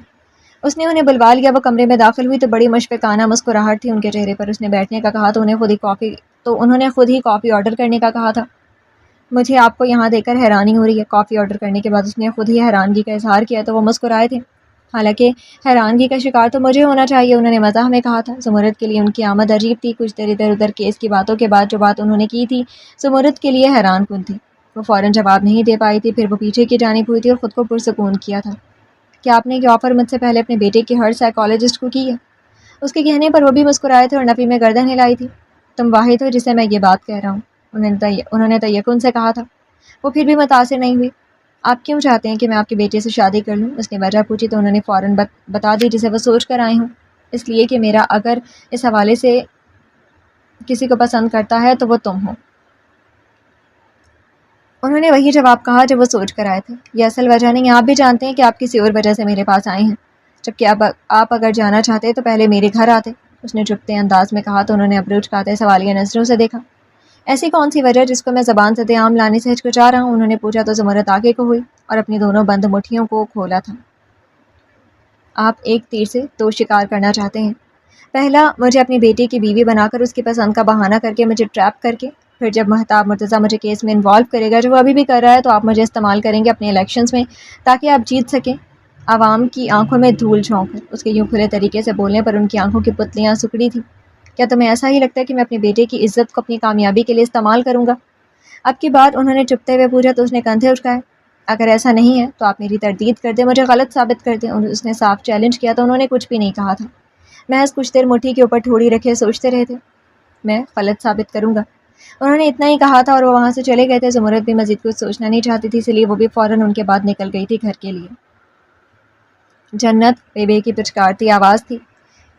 Speaker 1: اس نے انہیں بلوا لیا. وہ کمرے میں داخل ہوئی تو بڑی مشفقانہ مسکراہٹ تھی ان کے چہرے پر. اس نے بیٹھنے کا کہا تو انہوں نے خود ہی کافی آرڈر کرنے کا کہا تھا. مجھے آپ کو یہاں دیکھ کر حیرانی ہو رہی ہے. کافی آرڈر کرنے کے بعد اس نے خود ہی حیرانگی کا اظہار کیا تو وہ مسکرائے تھے. حالانکہ حیرانگی کا شکار تو مجھے ہونا چاہیے، انہوں نے مزاح میں کہا تھا. زمرد کے لیے ان کی آمد عجیب تھی. کچھ دیر ادھر ادھر کیس کی باتوں کے بعد جو بات انہوں نے کی تھی زمرد کے لیے حیران کن تھی. وہ فوراً جواب نہیں دے پائی تھی. پھر وہ پیچھے کی جانب ہوئی تھی اور خود کو پرسکون کیا تھا. کیا آپ نے یہ آفر مجھ سے پہلے اپنے بیٹے کے ہر سائیکالوجسٹ کو کی ہے؟ اس کے کہنے پر وہ بھی مسکرائے تھے اور نفی میں گردن ہلائی تھی. تم واحد ہو جسے میں یہ بات کہہ رہا ہوں، انہوں نے تیقن سے کہا تھا. وہ پھر بھی متاثر نہیں ہوئی. آپ کیوں چاہتے ہیں کہ میں آپ کے بیٹے سے شادی کر لوں؟ اس نے وجہ پوچھی تو انہوں نے فوراً بتا دی جسے وہ سوچ کر آئی ہوں. اس لیے کہ میرا اگر اس حوالے سے کسی کو پسند کرتا ہے تو وہ تم ہو. انہوں نے وہی جواب کہا جو وہ سوچ کر آئے تھے. یہ اصل وجہ نہیں، آپ بھی جانتے ہیں کہ آپ کسی اور وجہ سے میرے پاس آئے ہیں. جبکہ آپ اگر جانا چاہتے تو پہلے میرے گھر آتے. اس نے جھکتے انداز میں کہا تو انہوں نے ابروج کھاتے سوالیہ نظروں سے دیکھا. ایسی کون سی وجہ جس کو میں زبان سے عام لانے سے ہچکچا رہا ہوں؟ انہوں نے پوچھا تو زمرد آگے کو ہوئی اور اپنی دونوں بند مٹھیوں کو کھولا تھا. آپ ایک تیر سے 2 شکار کرنا چاہتے ہیں. پہلا، مجھے اپنی بیٹی کی بیوی بنا کر اس کی پسند کا بہانہ کر کے مجھے ٹریپ کر کے، پھر جب مہتاب مرتضیٰ مجھے کیس میں انوالو کرے گا جو وہ ابھی بھی کر رہا ہے تو آپ مجھے استعمال کریں گے اپنے الیکشنز میں تاکہ آپ جیت سکیں. عوام کی آنکھوں میں دھول جھونک کر. اس کے یوں کھلے طریقے سے بولنے پر ان کی آنکھوں کی پتلیاں سکڑی تھیں. کیا تمہیں ایسا ہی لگتا ہے کہ میں اپنے بیٹے کی عزت کو اپنی کامیابی کے لیے استعمال کروں گا؟ اب کی بات انہوں نے چپتے ہوئے پوچھا تو اس نے کندھے اٹھائے. اگر ایسا نہیں ہے تو آپ میری تردید کر دیں، مجھے غلط ثابت کر دیں. اس نے صاف چیلنج کیا تو انہوں نے کچھ بھی نہیں کہا تھا. محض کچھ دیر مٹھی کے اوپر ٹھوڑی رکھے سوچتے رہے تھے. میں غلط ثابت کروں گا. انہوں نے اتنا ہی کہا تھا اور وہ وہاں سے چلے گئے تھے. زمرد بھی مزید کچھ سوچنا نہیں چاہتی تھی، اس لیے وہ بھی فوراً ان کے بعد نکل گئی تھی گھر کے لیے. جنت بے کی پچکارتی آواز تھی.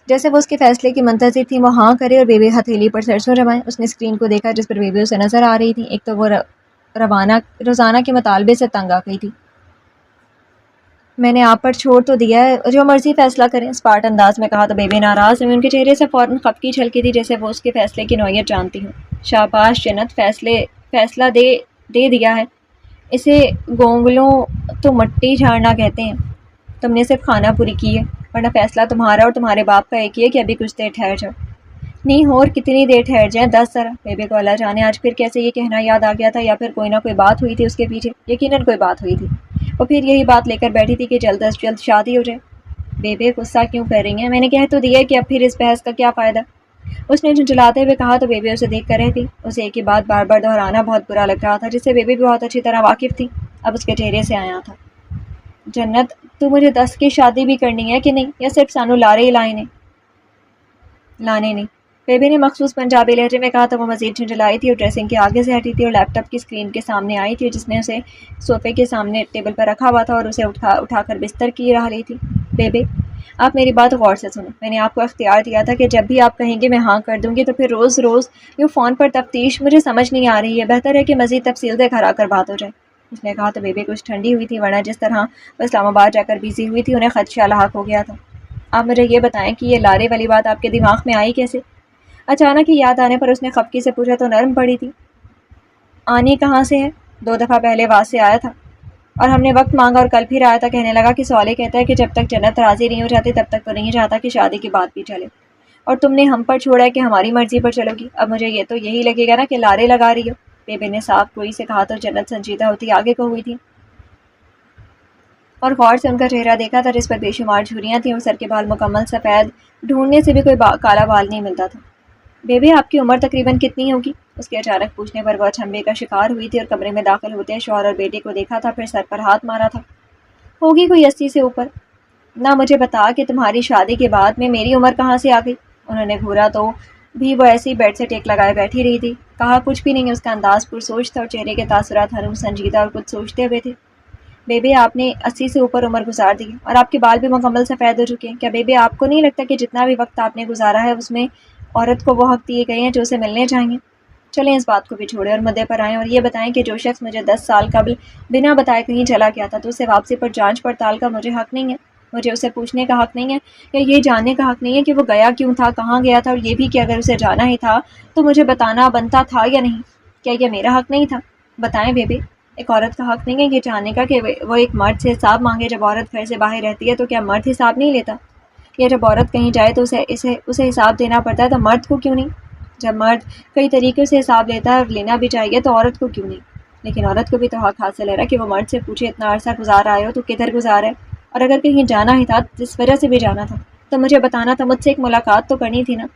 Speaker 1: جیسے وہ اس کے فیصلے کی منتظر تھی. وہ ہاں کرے اور بے ہتھیلی پر سرسوں جمائے. اس نے اسکرین کو دیکھا جس پر بے اسے نظر آ رہی تھی. ایک تو وہ روزانہ کے مطالبے سے تنگ آ گئی تھی. میں نے آپ پر چھوڑ تو دیا ہے، جو مرضی فیصلہ کریں، اسپارٹ انداز میں کہا تو بیبی ناراض ہوئی۔ ان کے چہرے سے فوراً خفگی چھلکی تھی جیسے وہ اس کے فیصلے کی نوعیت جانتی ہوں۔ شاباش جنت، فیصلہ دے دیا ہے۔ اسے گونگلوں تو مٹی جھاڑنا کہتے ہیں۔ تم نے صرف خانہ پوری کی ہے، ورنہ فیصلہ تمہارا اور تمہارے باپ کا ایک ہی ہے کہ ابھی کچھ دیر ٹھہر جاؤ۔ نہیں اور کتنی دیر ٹھہر جائیں، 10 ذرا۔ بیبی کو اللہ جانے آج پھر کیسے یہ کہنا یاد آ گیا تھا، یا پھر کوئی نہ کوئی بات ہوئی تھی اس کے پیچھے، یقیناً کوئی بات ہوئی تھی۔ وہ پھر یہی بات لے کر بیٹھی تھی کہ جلد از جلد شادی ہو جائے۔ بیبی غصہ کیوں کر رہی ہیں؟ میں نے کہہ تو دیا کہ اب پھر اس بحث کا کیا فائدہ؟ اس نے جھنجھلاتے ہوئے کہا تو بیبی اسے دیکھ کر رہ گئی۔ اسے ایک ہی بات بار بار دہرانا بہت برا لگ رہا تھا، جس سے بیبی بھی بہت اچھی طرح واقف تھی۔ اب اس کے چہرے سے آیا تھا، جنت تو مجھے 10 کی شادی بھی کرنی ہے کہ نہیں، یا صرف سانو لانے نہیں؟ بیبی نے مخصوص پنجابی لہجے میں کہا تو وہ مزید جھنجھلائی تھی اور ڈریسنگ کے آگے سے ہٹی تھی اور لیپ ٹاپ کی اسکرین کے سامنے آئی تھی، جس نے اسے صوفے کے سامنے ٹیبل پر رکھا ہوا تھا اور اسے اٹھا کر بستر کی رہ لی تھی۔ بیبی آپ میری بات غور سے سنیں، میں نے آپ کو اختیار دیا تھا کہ جب بھی آپ کہیں گے میں ہاں کر دوں گی، تو پھر روز روز یوں فون پر تفتیش مجھے سمجھ نہیں آ رہی ہے، بہتر ہے کہ مزید تفصیل سے گھر آ کر بات ہو جائے۔ اس نے کہا تو بیبی کچھ ٹھنڈی ہوئی تھی، ورنہ جس طرح وہ اسلام آباد جا کر بیزی ہوئی تھی انہیں خدشہ لاحق ہو گیا تھا۔ آپ مجھے یہ بتائیں کہ یہ لارے والی بات آپ کے دماغ میں آئی کیسے؟ اچانک ہی یاد آنے پر اس نے خفگی سے پوچھا تو نرم پڑی تھی۔ آنی کہاں سے ہے؟ 2 دفعہ پہلے وہاں سے آیا تھا اور ہم نے وقت مانگا اور کل پھر آیا تھا۔ کہنے لگا کہ سوالے کہتا ہے کہ جب تک جنت راضی نہیں ہو جاتی تب تک تو نہیں چاہتا کہ شادی کی بات بھی چلے، اور تم نے ہم پر چھوڑا ہے کہ ہماری مرضی پر چلو گی۔ اب مجھے یہ تو یہی لگے گا نا کہ لارے لگا رہی ہو۔ بیبی نے صاف گوئی سے کہا تو جنت سنجیدہ ہوتی آگے کو ہوئی تھی اور غور سے ان کا چہرہ دیکھا تھا جس پر بے شمار جھریاں تھیں اور سر کے بال مکمل سفید، ڈھونڈنے سے بھی کوئی کالا بال نہیں ملتا تھا۔ بیبی آپ کی عمر تقریباً کتنی ہوگی؟ اس کے اچانک پوچھنے پر وہ اچنبھے کا شکار ہوئی تھی اور کمرے میں داخل ہوتے شوہر اور بیٹے کو دیکھا تھا، پھر سر پر ہاتھ مارا تھا۔ ہوگی کوئی 80 سے اوپر۔ نہ مجھے بتا کہ تمہاری شادی کے بعد میں میری عمر کہاں سے آ گئی؟ انہوں نے گھورا تو بھی وہ ایسے ہی بیڈ سے ٹیک لگائے بیٹھی رہی تھی۔ کہا کچھ بھی نہیں۔ اس کا انداز پرسوچ تھا اور چہرے کے تاثرات ہنوز سنجیدہ اور کچھ سوچتے ہوئے تھے۔ بیبی آپ نے 80 سے اوپر عمر گزار دی اور آپ کے بال بھی مکمل سفید ہو چکے ہیں۔ کیا بیبی آپ کو نہیں لگتا کہ جتنا بھی وقت آپ نے گزارا ہے اس میں عورت کو وہ حق دیے گئے ہیں جو اسے ملنے چاہیے؟ چلیں اس بات کو بھی چھوڑیں اور مدعے پر آئیں اور یہ بتائیں کہ جو شخص مجھے 10 سال قبل بنا بتائے کہیں چلا گیا تھا تو اسے واپسی پر جانچ پڑتال کا مجھے حق نہیں ہے؟ مجھے اسے پوچھنے کا حق نہیں ہے یا یہ جاننے کا حق نہیں ہے کہ وہ گیا کیوں تھا، کہاں گیا تھا، اور یہ بھی کہ اگر اسے جانا ہی تھا تو مجھے بتانا بنتا تھا یا نہیں؟ کیا یہ میرا حق نہیں تھا؟ بتائیں بیبی، ایک عورت کا حق نہیں ہے یہ جاننے کا کہ وہ ایک مرد سے حساب مانگے؟ جب عورت گھر سے باہر رہتی ہے تو کیا مرد حساب نہیں لیتا؟ یا جب عورت کہیں جائے تو اسے حساب دینا پڑتا ہے تو مرد کو کیوں نہیں؟ جب مرد کئی طریقوں سے حساب لیتا ہے اور لینا بھی چاہیے تو عورت کو کیوں نہیں؟ لیکن عورت کو بھی تو حق حاصل ہے کہ وہ مرد سے پوچھے اتنا عرصہ گزار آئے ہو تو کدھر گزارا ہے، اور اگر کہیں جانا ہی تھا جس وجہ سے بھی جانا تھا تو مجھے بتانا تھا، مجھ سے ایک ملاقات تو کرنی تھی نا۔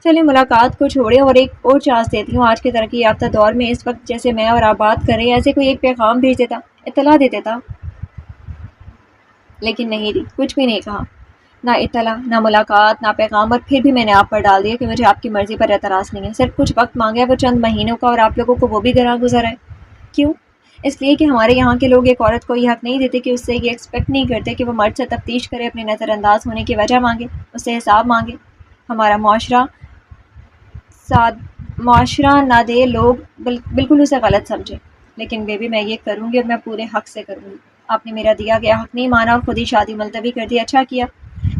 Speaker 1: چلے ملاقات کو چھوڑے اور ایک اور چانس دیتی ہوں۔ آج کے ترقی یافتہ دور میں اس وقت جیسے میں اور آپ بات کریں ایسے کوئی ایک پیغام بھیج دیتا، اطلاع دے دیتا، لیکن نہیں دی، کچھ بھی نہیں کہا، نہ اطلاع، نہ ملاقات، نہ پیغام، اور پھر بھی میں نے آپ پر ڈال دیا کہ مجھے آپ کی مرضی پر اعتراض نہیں ہے۔ صرف کچھ وقت مانگا ہے وہ چند مہینوں کا، اور آپ لوگوں کو وہ بھی گراں گزرا ہے۔ کیوں؟ اس لیے کہ ہمارے یہاں کے لوگ ایک عورت کو یہ حق نہیں دیتے کہ اس سے یہ ایکسپیکٹ نہیں کرتے کہ وہ مرد سے تفتیش کرے، اپنے نظر انداز ہونے کی وجہ مانگے، اس سے حساب مانگے۔ ہمارا معاشرہ نہ دے، لوگ بالکل اسے غلط سمجھے۔ لیکن بیبی میں یہ کروں گی اور میں پورے حق سے کروں گی۔ آپ نے میرا دیا گیا حق نہیں مانا اور خود ہی شادی ملتوی کر دی، اچھا کیا،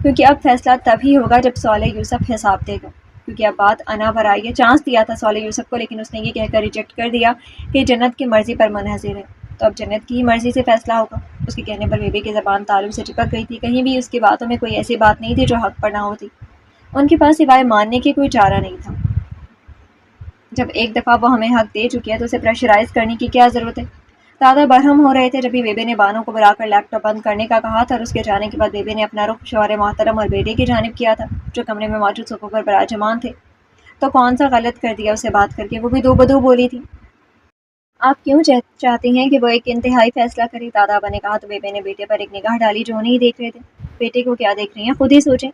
Speaker 1: کیونکہ اب فیصلہ تب ہی ہوگا جب صالح یوسف حساب دے گا، کیونکہ اب بات انا پر آئی ہے۔ چانس دیا تھا صالح یوسف کو، لیکن اس نے یہ کہہ کر ریجیکٹ کر دیا کہ جنت کی مرضی پر منحصر ہے، تو اب جنت کی ہی مرضی سے فیصلہ ہوگا۔ اس کے کہنے پر بیبی کی زبان تالو سے چپک گئی تھی، کہیں بھی اس کی باتوں میں کوئی ایسی بات نہیں تھی جو حق پر نہ ہوتی۔ ان کے پاس سوائے ماننے کے کوئی چارہ نہیں تھا۔ جب ایک دفعہ وہ ہمیں حق دے چکی ہے تو اسے پریشرائز کرنے کی کیا ضرورت ہے؟ دادا برہم ہو رہے تھے جب بھی بیبی نے بانو کو بلا کر لیپ ٹاپ بند کرنے کا کہا تھا، اور اس کے جانے کے بعد بیبی نے اپنا رخ شوہر محترم اور بیٹے کی جانب کیا تھا جو کمرے میں موجود صوفوں پر براجمان تھے۔ تو کون سا غلط کر دیا اسے بات کر کے؟ وہ بھی دو بدو بولی تھی۔ آپ کیوں چاہتی ہیں کہ وہ ایک انتہائی فیصلہ کرے؟ دادا ابا نے کہا تو بیبی نے بیٹے پر ایک نگاہ ڈالی جو انہیں ہی دیکھ رہے تھے۔ بیٹے کو کیا دیکھ رہی ہیں؟ خود ہی سوچیں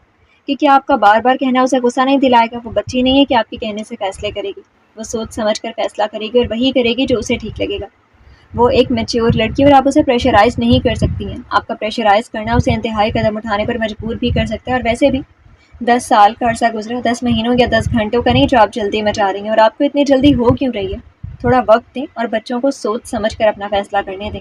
Speaker 1: کہ کیا آپ کا بار بار کہنا اسے غصہ نہیں دلائے گا؟ وہ بچی نہیں ہے کہ آپ کے کہنے سے فیصلے کرے گی، وہ سوچ سمجھ کر فیصلہ کرے گی اور وہی کرے گی جو اسے ٹھیک لگے گا۔ وہ ایک میچیور لڑکی اور آپ اسے پریشرائز نہیں کر سکتی ہیں۔ آپ کا پریشرائز کرنا اسے انتہائی قدم اٹھانے پر مجبور بھی کر سکتا ہے، اور ویسے بھی 10 سال کا عرصہ گزرا، 10 مہینوں یا 10 گھنٹوں کا نہیں جو آپ جلدی مچا رہی ہیں۔ اور آپ کو اتنی جلدی ہو کیوں رہی ہے؟ تھوڑا وقت دیں اور بچوں کو سوچ سمجھ کر اپنا فیصلہ کرنے دیں۔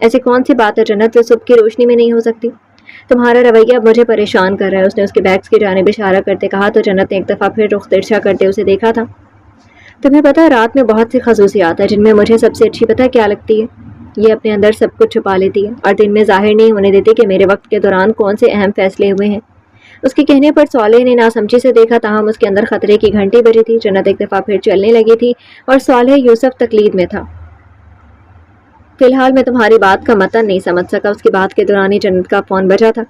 Speaker 1: ایسی کون سی بات ہے جنت جو صبح کی روشنی میں نہیں ہو سکتی؟ تمہارا رویہ اب مجھے پریشان کر رہا ہے، اس نے اس کے بیگس کی جانب اشارہ کرتے کہا تو جنت نے ایک دفعہ پھر رخ ترچھا کرتے اسے دیکھا تھا۔ تمہیں پتہ ہے رات میں بہت سی خصوصیات ہیں جن میں مجھے سب سے اچھی پتہ کیا لگتی ہے؟ یہ اپنے اندر سب کچھ چھپا لیتی ہے اور دن میں ظاہر نہیں ہونے دیتی کہ میرے وقت کے دوران کون سے اہم فیصلے ہوئے ہیں۔ اس کے کہنے پر صالح نے ناسمجھی سے دیکھا، تاہم اس کے اندر خطرے کی گھنٹی بجی تھی۔ جنت ایک دفعہ پھر چلنے لگی تھی اور صالح یوسف تقلید میں تھا۔ فی الحال میں تمہاری بات کا متن نہیں سمجھ سکا۔ اس کی بات کے دوران ہی جنت کا فون بجا تھا۔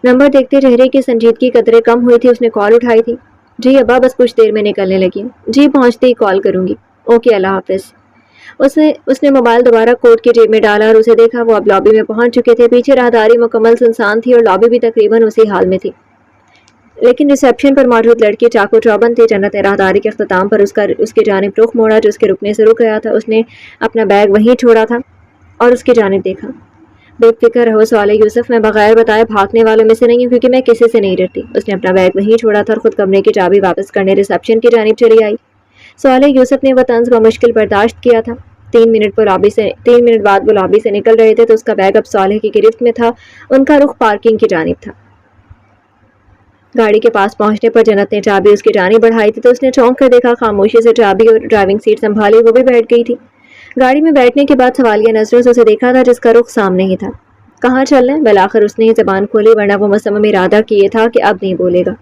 Speaker 1: نمبر دیکھتے چہرے کی سنجیدگی قدرے کم ہوئی تھی۔ اس نے کال اٹھائی تھی۔ جی ابا، بس کچھ دیر میں نکلنے لگی۔ جی پہنچتے ہی کال کروں گی۔ اوکے، اللہ حافظ۔ اس نے موبائل دوبارہ کوٹ کی جیب میں ڈالا اور اسے دیکھا۔ وہ اب لابی میں پہنچ چکے تھے۔ پیچھے راہداری مکمل سنسان تھی اور لابی بھی تقریباً اسی حال میں تھی، لیکن ریسیپشن پر موجود لڑکی چاقو چوبند تھی۔ جنت نے راہداری کے اختتام پر اس کی جانب رخ موڑا جو اس کے رکنے سے رک گیا تھا۔ اس نے اپنا بیگ وہیں چھوڑا تھا اور اس کی جانب دیکھا۔ بے فکر رہو صالح یوسف، میں بغیر بتائے بھاگنے والوں میں سے نہیں ہوں، کیونکہ میں کسی سے نہیں ڈرتی۔ اس نے اپنا بیگ وہیں چھوڑا تھا اور خود کمرے کی چابی واپس کرنے ریسیپشن کی جانب چلی آئی۔ صالح یوسف نے وہ طنز بمشکل برداشت کیا تھا۔ 3 منٹ بعد وہ لابی سے نکل رہے تھے تو اس کا بیگ اب صالح کی گرفت میں تھا۔ ان کا رخ پارکنگ کی جانب تھا۔ گاڑی کے پاس پہنچنے پر جنت نے چابی اس کی جانب بڑھائی تھی تو اس نے چونک کر دیکھا، خاموشی سے چابی اور ڈرائیونگ سیٹ سنبھالی وہ بھی بیٹھ گئی تھی۔ گاڑی میں بیٹھنے کے بعد سوالیہ نظروں سے اسے دیکھا تھا جس کا رخ سامنے ہی تھا۔ کہاں چل رہے ہیں؟ بالآخر اس نے ہی زبان کھولی، ورنہ وہ مصمم ارادہ کیے تھا کہ اب نہیں بولے گا۔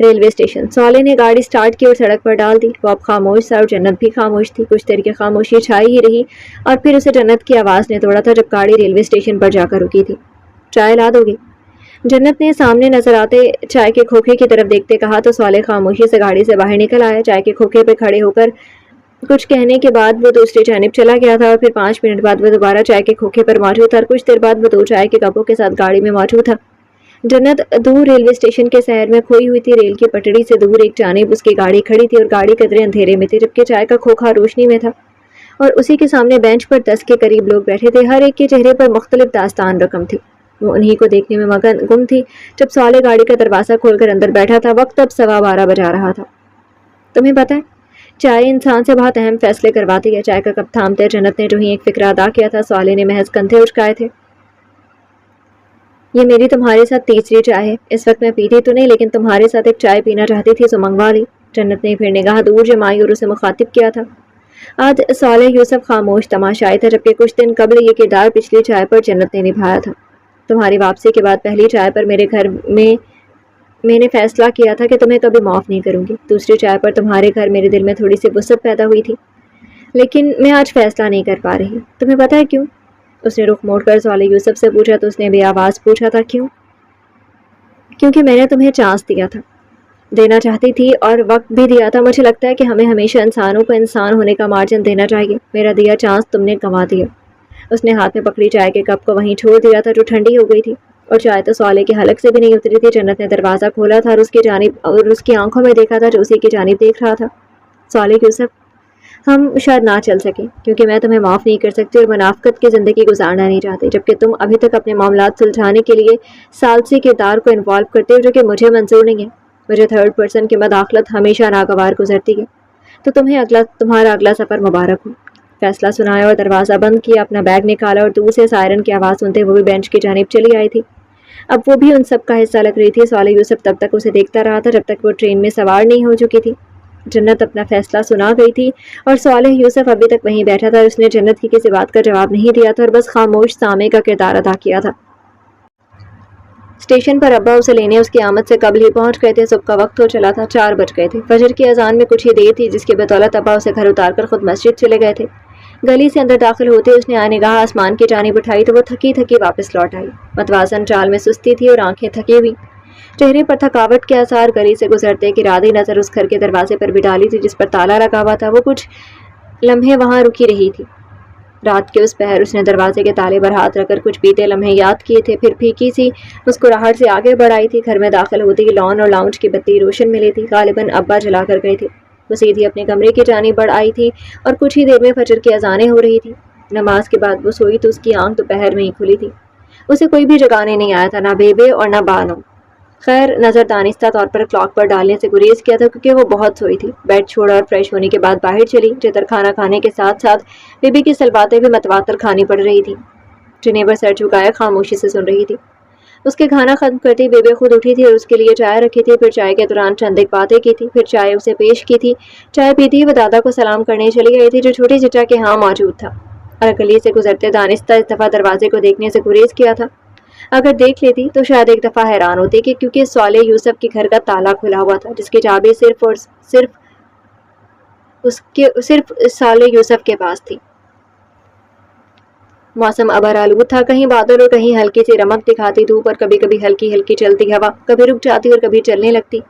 Speaker 1: Railway station. صالح نے گاڑی سٹارٹ کی اور سڑک پر ڈال دی۔ وہ اب خاموش تھا اور جنت بھی خاموش تھی۔ کچھ دیر کی خاموشی چھائی ہی رہی اور پھر اسے جنت کی آواز نے توڑا تھا جب گاڑی ریلوے اسٹیشن پر جا کر رکی تھی۔ چائے لا دو گی؟ جنت نے سامنے نظر آتے چائے کے کھوکھے کی طرف دیکھتے کہا تو صالح خاموشی سے گاڑی سے باہر نکل آیا۔ چائے کے کھوکھے پہ کھڑے ہو کر کچھ کہنے کے بعد وہ دوسری جانب چلا گیا تھا اور پھر 5 منٹ بعد وہ دوبارہ چائے کے کھوکھے پر موجود تھا اور کچھ دیر بعد وہ 2 چائے کے کپوں کے ساتھ گاڑی میں موجود تھا۔ جنت دور ریلوے اسٹیشن کے سحر میں کھوئی ہوئی تھی۔ ریل کی پٹڑی سے دور ایک جانب اس کی گاڑی کھڑی تھی اور گاڑی قدرے اندھیرے میں تھی جبکہ چائے کا کھوکھا روشنی میں تھا اور اسی کے سامنے بینچ پر 10 کے قریب لوگ بیٹھے تھے۔ ہر ایک کے چہرے پر مختلف داستان رقم تھی۔ وہ انہی کو دیکھنے میں گم تھی۔ جب صالح گاڑی کا دروازہ کھول کر اندر بیٹھا تھا وقت اب 12:15 بجا رہا تھا۔ تمہیں پتہ ہے چائے انسان سے بہت اہم فیصلے کرواتی ہے۔ چائے کا کپ تھامتے جنت نے جو ہی ایک فکرہ ادا کیا تھا صالح نے محض کندھے اچکائے تھے۔ یہ میری تمہارے ساتھ تیسری چائے ہے۔ اس وقت میں پیتی تو نہیں لیکن تمہارے ساتھ ایک چائے پینا چاہتی تھی تو منگوا لی۔ جنت نے پھر نگاہ دور جمائی اور اسے مخاطب کیا تھا۔ آج صالح یوسف خاموش تماشائی تھا جبکہ کچھ دن قبل یہ کردار پچھلی چائے پر جنت نے نبھایا تھا۔ تمہاری واپسی کے بعد پہلی چائے پر میرے گھر میں نے فیصلہ کیا تھا کہ تمہیں کبھی معاف نہیں کروں گی۔ دوسری چائے پر تمہارے گھر میرے دل میں تھوڑی سی وسعت پیدا ہوئی تھی، لیکن میں آج فیصلہ نہیں کر پا رہی۔ تمہیں پتہ ہے کیوں؟ اس نے رخ موڑ کر صالح یوسف سے پوچھا تو اس نے بے آواز پوچھا تھا کیوں؟ کیونکہ میں نے تمہیں چانس دیا تھا، دینا چاہتی تھی اور وقت بھی دیا تھا۔ مجھے لگتا ہے کہ ہمیں ہمیشہ انسانوں کو انسان ہونے کا مارجن دینا چاہیے۔ میرا دیا چانس تم نے گنوا دیا۔ اس نے ہاتھ میں پکڑی چائے کے کپ کو وہیں چھوڑ دیا تھا جو ٹھنڈی ہو گئی تھی اور چائے تو صالح کے حلق سے بھی نہیں اتری تھی۔ جنت نے دروازہ کھولا تھا اور اس کی آنکھوں میں دیکھا تھا جو اسی کی جانب دیکھ رہا تھا۔ صالح یوسف، ہم شاید نہ چل سکیں کیونکہ میں تمہیں معاف نہیں کر سکتی اور منافقت کی زندگی گزارنا نہیں چاہتی، جبکہ تم ابھی تک اپنے معاملات سلجھانے کے لیے ثالثی کردار کو انوالو کرتے ہو جو کہ مجھے منظور نہیں ہے۔ مجھے 3rd پرسن کی مداخلت ہمیشہ ناگوار گزرتی ہے۔ تو تمہارا اگلا سفر مبارک ہو۔ فیصلہ سنایا اور دروازہ بند کیا، اپنا بیگ نکالا اور دور سے سائرن کی آواز سنتے وہ بھی بینچ کی جانب چلی آئی تھی۔ اب وہ بھی ان سب کا حصہ لگ رہی تھی۔ صالح یوسف تب تک اسے دیکھتا رہا تھا جب تک وہ ٹرین میں سوار نہیں ہو چکی تھی۔ جنت اپنا فیصلہ سنا گئی تھی اور صالح یوسف ابھی تک وہیں بیٹھا تھا۔ اس نے جنت کی کسی بات کا جواب نہیں دیا تھا اور بس خاموش سامع کا کردار ادا کیا تھا۔ اسٹیشن پر ابا اسے لینے اس کی آمد سے قبل ہی پہنچ گئے تھے۔ صبح کا وقت ہو چلا تھا، 4 بج گئے تھے۔ فجر کی اذان میں کچھ ہی دیر تھی جس کی بدولت ابا اسے گھر اتار کر خود مسجد چلے گئے تھے۔ گلی سے اندر داخل ہوتے اس نے نگاہ آسمان کی جانب اٹھائی تو وہ تھکی واپس لوٹ آئی۔ متوازن چال میں سستی تھی اور آنکھیں تھکی ہوئی، چہرے پر تھکاوٹ کے آثار۔ گلی سے گزرتے ایک ارادی نظر اس گھر کے دروازے پر بھی ڈالی تھی جس پر تالا لگا ہوا تھا۔ وہ کچھ لمحے وہاں رکی رہی تھی۔ رات کے اس پہر اس نے دروازے کے تالے پر ہاتھ رکھ کر کچھ بیتے لمحے یاد کیے تھے، پھر پھیکی سی مسکراہٹ سے آگے بڑھ آئی تھی۔ گھر میں داخل ہوتے ہی لان اور لاؤنج کی بتی روشن ملی تھی، غالباً ابا جلا کر گئے تھے۔ وہ سیدھی اپنے کمرے کی جانب بڑھ آئی تھی اور کچھ ہی دیر میں فجر کی اذانیں ہو رہی تھی۔ نماز کے بعد وہ سوئی تو اس کی آنکھ دوپہر میں ہی کھلی تھی۔ اسے کوئی بھی جگانے نہیں آیا تھا، نہ بیبے اور نہ بانو۔ خیر، نظر دانستہ طور پر کلاک پر ڈالنے سے گریز کیا تھا کیونکہ وہ بہت سوئی تھی۔ بیڈ چھوڑا اور فریش ہونے کے بعد باہر چلی۔ چتر کھانا کھانے کے ساتھ ساتھ بیبی کی سلباتیں بھی متواتر کھانی پڑ رہی تھی۔ جنیبر سر جھکایا خاموشی سے سن رہی تھی۔ اس کے کھانا ختم کرتی بیبی خود اٹھی تھی اور اس کے لیے چائے رکھی تھی، پھر چائے کے دوران چند ایک باتیں کی تھی، پھر چائے اسے پیش کی تھی۔ چائے پیتی وہ دادا کو سلام کرنے چلی گئی تھی جو چھوٹی چچا کے ہاں موجود تھا، اور گلی سے گزرتے دانستہ اس دفعہ دروازے کو دیکھنے سے گریز کیا تھا۔ اگر دیکھ لیتی تو شاید ایک دفعہ حیران ہوتی کہ کیونکہ صالح یوسف کے گھر کا تالا کھلا ہوا تھا جس کی چابی صرف صالح یوسف کے پاس تھی۔ موسم ابر آلود تھا، کہیں بادل اور کہیں ہلکی سی رمق دکھاتی دھوپ، اور کبھی کبھی ہلکی ہلکی چلتی ہوا، کبھی رک جاتی اور کبھی چلنے لگتی،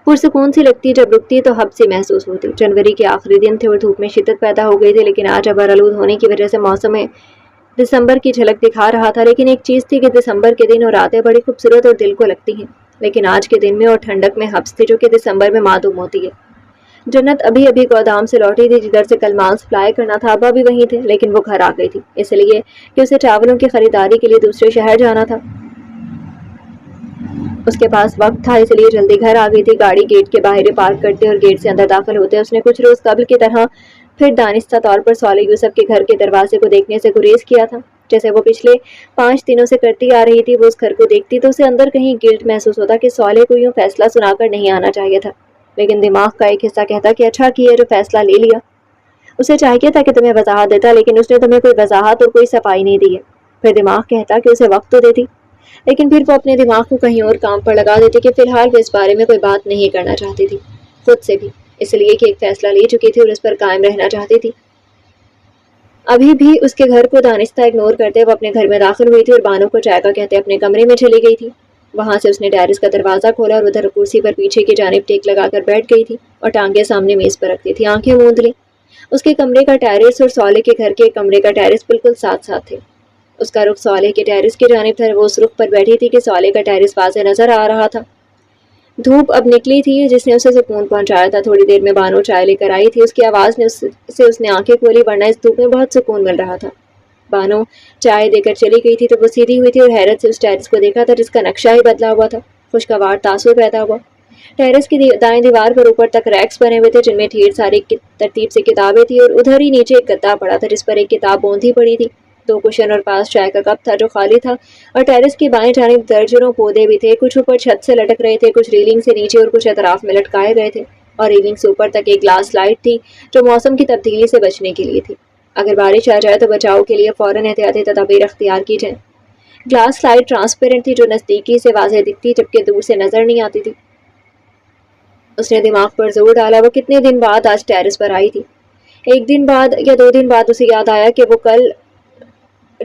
Speaker 1: پرسکون سی لگتی، جب رکتی تو ہب سی محسوس ہوتی۔ جنوری کے آخری دن تھے اور دھوپ میں شدت پیدا ہو گئی تھی، لیکن آج ابر آلود ہونے کی وجہ سے موسم میں دسمبر کی جھلک دکھا رہا تھا۔ لیکن ایک چیز تھی کہ دسمبر کے دن اور راتیں بڑی خوبصورت اور دل کو لگتی ہیں، لیکن آج کے دن میں اور ٹھنڈک میں حبس تھی جو کہ دسمبر میں معدوم ہوتی ہے۔ جنت ابھی ابھی گودام سے لوٹی تھی جدھر سے کل مال سپلائی کرنا تھا، ابا بھی وہیں تھے، لیکن وہ گھر آ گئی تھی اس لیے کہ اسے چاولوں کی خریداری کے لیے دوسرے شہر جانا تھا۔ اس کے پاس وقت تھا اس لیے جلدی گھر آ گئی تھی۔ گاڑی گیٹ کے باہر پارک کرتے اور گیٹ سے اندر داخل ہوتے اس نے کچھ روز قبل کی طرح پھر دانستہ طور پر صالح یوسف کے گھر کے دروازے کو دیکھنے سے گریز کیا تھا، جیسے وہ پچھلے 5 دنوں سے کرتی آ رہی تھی۔ وہ اس گھر کو دیکھتی تو اسے اندر کہیں گلٹ محسوس ہوتا کہ صالح کو یوں فیصلہ سنا کر نہیں آنا چاہیے تھا، لیکن دماغ کا ایک حصہ کہتا کہ اچھا کیا جو فیصلہ لے لیا، اسے چاہیے تھا کہ تمہیں وضاحت دیتا، لیکن اس نے تمہیں کوئی وضاحت اور کوئی صفائی نہیں دی ہے۔ پھر دماغ کہتا کہ اسے وقت تو دیتی، لیکن پھر وہ اپنے دماغ کو کہیں اور کام پر لگا دیتی کہ فی الحال وہ اس بارے میں کوئی بات نہیں کرنا چاہتی تھی، خود سے بھی، اس لیے کہ ایک فیصلہ لے چکی تھی اور اس پر قائم رہنا چاہتی تھی۔ ابھی بھی اس کے گھر کو دانستہ اگنور کرتے وہ اپنے گھر میں داخل ہوئی تھی اور بانو کو چائے کا کہتے اپنے کمرے میں چلی گئی تھی۔ وہاں سے اس نے ٹیرس کا دروازہ کھولا اور ادھر کرسی پر پیچھے کی جانب ٹیک لگا کر بیٹھ گئی تھی اور ٹانگیں سامنے میز پر رکھتی تھی، آنکھیں موند لی۔ اس کے کمرے کا ٹیرس اور صالح کے گھر کے کمرے کا ٹیرس بالکل ساتھ ساتھ تھے۔ اس کا رخ صالح کے ٹیرس کی جانب تھا، وہ اس رخ پر بیٹھی تھی کہ صالح کا ٹیرس واضح نظر آ رہا تھا۔ دھوپ اب نکلی تھی جس نے اسے سکون پہنچایا تھا۔ تھوڑی دیر میں بانو چائے لے کر آئی تھی، اس کی آواز سے اس نے آنکھیں کھولی، ورنہ اس دھوپ میں بہت سکون مل رہا تھا۔ بانو چائے دے کر چلی گئی تھی تو وہ سیدھی ہوئی تھی اور حیرت سے اس ٹیرس کو دیکھا تھا جس کا نقشہ ہی بدلا ہوا تھا۔ خوشگوار تاثر پیدا ہوا۔ ٹیرس کی دائیں دیوار پر اوپر تک ریکس بنے ہوئے تھے جن میں ڈھیر ساری ترتیب سے کتابیں تھیں، اور ادھر ہی نیچے ایک گدا پڑا تھا جس پر ایک کتاب بوندھی پڑی تھی۔ 2 کشن اور پاس چائے کا کپ تھا جو خالی تھا، اور ٹیرس کی بائیں جانب درجنوں پودے بھی تھے، کچھ اوپر چھت سے لٹک رہے تھے، کچھ ریلنگ سے نیچے اور کچھ اطراف میں لٹکائے گئے تھے، اور ریلنگ سے اوپر تک ایک گلاس لائٹ تھی جو موسم کی تبدیلی سے بچنے کے لیے تھی، اگر بارش آ جائے تو بچاؤ کے لیے فوراً احتیاطی تدابیر اختیار کی جائیں۔ گلاس لائٹ ٹرانسپیرنٹ تھی جو نزدیکی سے واضح دکھتی جبکہ دور سے نظر نہیں آتی تھی۔ اس نے دماغ پر زور ڈالا، وہ کتنے دن بعد آج ٹیرس پر آئی تھی۔ 1 دن بعد یا 2 دن بعد اسے یاد آیا کہ وہ کل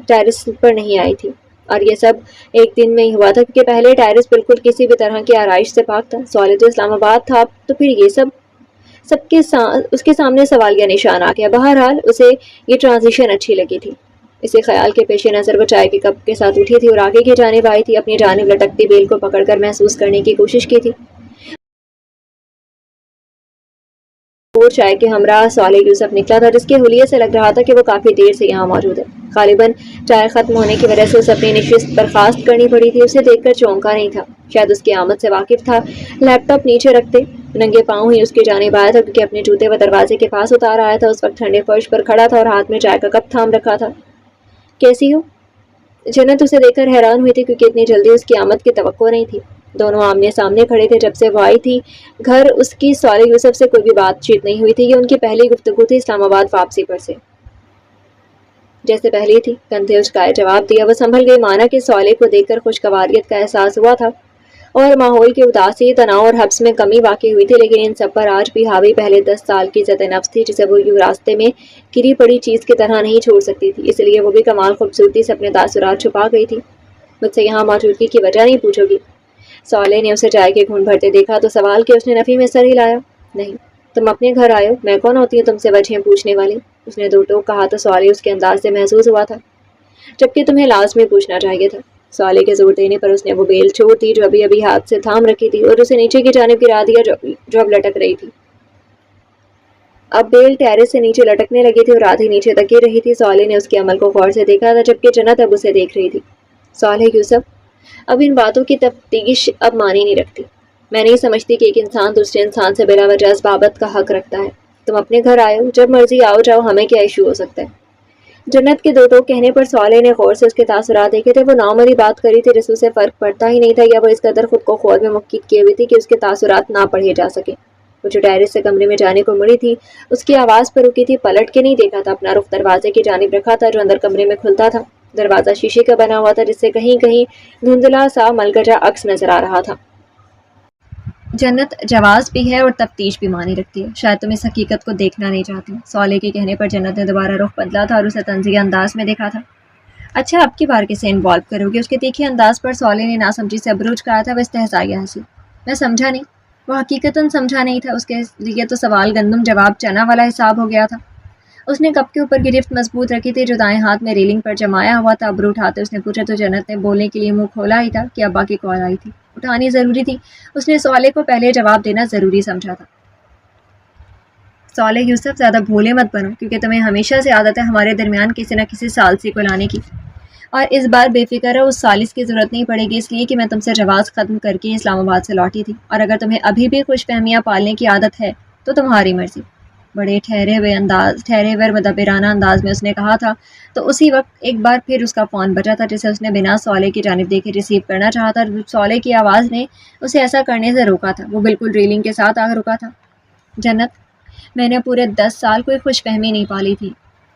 Speaker 1: ٹیرس پر نہیں آئی تھی، اور یہ سب ایک دن میں ہی ہوا تھا کیونکہ پہلے ٹیرس بالکل کسی بھی طرح کی آرائش سے پاک تھا۔ صالح تو اسلام آباد تھا، تو پھر یہ سب اس کے سامنے سوالیہ نشان آ گیا۔ بہرحال اسے یہ ٹرانزیشن اچھی لگی تھی۔ اسے خیال کے پیش نظر وہ چائے کے کپ کے ساتھ اٹھی تھی اور آگے کی جانب آئی تھی، اپنی جانب لٹکتی بیل کو پکڑ کر محسوس کرنے کی کوشش کی تھی۔ اور چائے کے ہمراہ صالح یوسف نکلا تھا جس کے حلیے سے لگ رہا تھا کہ وہ کافی دیر سے یہاں موجود ہے۔ غالباً چائے ختم ہونے کی وجہ سے اسے اپنی نشست برخاست کرنی پڑی تھی۔ اسے دیکھ کر چونکا نہیں تھا، شاید اس کی آمد سے واقف تھا۔ لیپ ٹاپ نیچے رکھتے ننگے پاؤں ہی اس کی جانب آیا تھا کیونکہ اپنے جوتے وہ دروازے کے پاس اتار آیا تھا۔ اس وقت ٹھنڈے فرش پر کھڑا تھا اور ہاتھ میں چائے کا کپ تھام رکھا تھا۔ کیسی ہو؟ جنت اسے دیکھ کر حیران ہوئی تھی کیونکہ اتنی جلدی اس کی آمد کی توقع نہیں تھی۔ دونوں آمنے سامنے کھڑے تھے جب سے وہ آئی تھی گھر۔ اس کی صالح یوسف سے کوئی بھی بات چیت نہیں ہوئی تھی، یہ ان کی پہلی گفتگو تھی اسلام آباد واپسی پر سے۔ جیسے پہلی تھی، کندھے اچکائے جواب دیا۔ وہ سنبھل گئی، مانا کہ صالح کو دیکھ کر خوشگواریت کا احساس ہوا تھا اور ماحول کی اداسی، تناؤ اور حبس میں کمی واقع ہوئی تھی، لیکن ان سب پر آج بھی حاوی پہلے 10 سال کی عزت نفس تھی جسے وہ یوں راستے میں گری پڑی چیز کی طرح نہیں چھوڑ سکتی تھی۔ اس لیے وہ بھی کمال خوبصورتی سے اپنے تاثرات چھپا گئی تھی۔ مجھ سے یہاں موجودگی کی وجہ نہیں پوچھو گی؟ صالح نے اسے چائے کے گھونٹ بھرتے دیکھا تو سوال کیا۔ اس نے نفی میں سر ہلایا۔ نہیں، تم اپنے گھر آئے ہو، میں کون ہوتی ہوں تم سے وجہیں پوچھنے والی؟ اس نے 2 ٹوک کہا تو صالح اس کے انداز سے محسوس ہوا تھا جبکہ تمہیں لازمی پوچھنا چاہیے تھا۔ صالح کے زور دینے پر اس نے وہ بیل چھوڑ دی جو ابھی ابھی ہاتھ سے تھام رکھی تھی اور اسے نیچے کی جانب گرا دیا جو اب لٹک رہی تھی۔ اب بیل ٹیرس سے نیچے لٹکنے لگی تھی اور آدھی نیچے تک گر رہی تھی۔ صالح نے اس کے عمل کو غور سے دیکھا تھا جبکہ جنت اب اسے دیکھ رہی تھی۔ صالح یوسف، اب ان باتوں کی تفتیش اب معنی نہیں رکھتی۔ میں نہیں سمجھتی کہ ایک انسان دوسرے انسان سے بلا وجہ اس بابت کا حق رکھتا ہے۔ تم اپنے گھر آئے ہو، جب مرضی آؤ جاؤ، ہمیں کیا ایشو ہو سکتا ہے؟ جنت کے دو ٹوک کہنے پر صالح نے غور سے اس کے تاثرات دیکھے تھے. وہ نامری بات کری تھی جس سے فرق پڑتا ہی نہیں تھا, یا وہ اس قدر خود کو خواب میں مقید کیے ہوئی تھی کہ اس کے تاثرات نہ پڑھے جا سکے. وہ جو ٹیرس سے کمرے میں جانے کو مڑی تھی اس کی آواز پر رکی تھی. پلٹ کے نہیں دیکھا تھا, اپنا رخ دروازے کی جانب رکھا تھا جو اندر کمرے میں کھلتا تھا. دروازہ شیشے کا بنا ہوا تھا جس سے کہیں کہیں دھندلا سا ملگجا عکس نظر آ رہا تھا. جنت جواز بھی ہے اور تفتیش بھی معنی رکھتی ہے. شاید تم اس حقیقت کو دیکھنا نہیں چاہتی. صالح کے کہنے پر جنت نے دوبارہ رخ بدلا تھا اور اسے طنزیہ انداز میں دیکھا تھا. اچھا اب کی بار کسے انوالو کرو گے؟ اس کے تیکھے انداز پر صالح نے ناسمجھی سے ابروج کہا تھا. وہ استہزائیہ ہنسی. میں سمجھا نہیں. وہ حقیقتاً سمجھا نہیں تھا. اس کے لیے تو سوال گندم جواب چنا والا حساب ہو گیا تھا. اس نے کپ کے اوپر گرفت مضبوط رکھی تھی جو دائیں ہاتھ میں ریلنگ پر جمایا ہوا تھا. ابرو اٹھاتے اس نے پوچھا تو جنت نے بولنے کے لیے منہ کھولا ہی تھا کہ ابا کی کال آئی تھی, اٹھانی ضروری تھی. اس نے صالح کو پہلے جواب دینا ضروری سمجھا تھا. صالح یوسف زیادہ بھولے مت بنو کیونکہ تمہیں ہمیشہ سے عادت ہے ہمارے درمیان کسی نہ کسی ثالثی کو لانے کی, اور اس بار بے فکر رہو, اس ثالث کی ضرورت نہیں پڑے گی اس لیے کہ میں تم سے جواز ختم کر کے اسلام آباد سے لوٹی تھی. اور اگر تمہیں ابھی بھی خوش فہمیاں پالنے کی عادت ہے تو تمہاری مرضی. بڑے ٹھہرے ہوئے مدبرانہ انداز میں اس نے کہا تھا. تو اسی وقت ایک بار پھر اس کا فون بجا تھا جسے اس نے بنا صالح کی جانب دیکھے ریسیو کرنا چاہا تھا. صالح کی آواز نے اسے ایسا کرنے سے روکا تھا. وہ بالکل ریلنگ کے ساتھ آ رکا تھا. جنت, میں نے پورے 10 سال کوئی خوش فہمی نہیں پالی تھی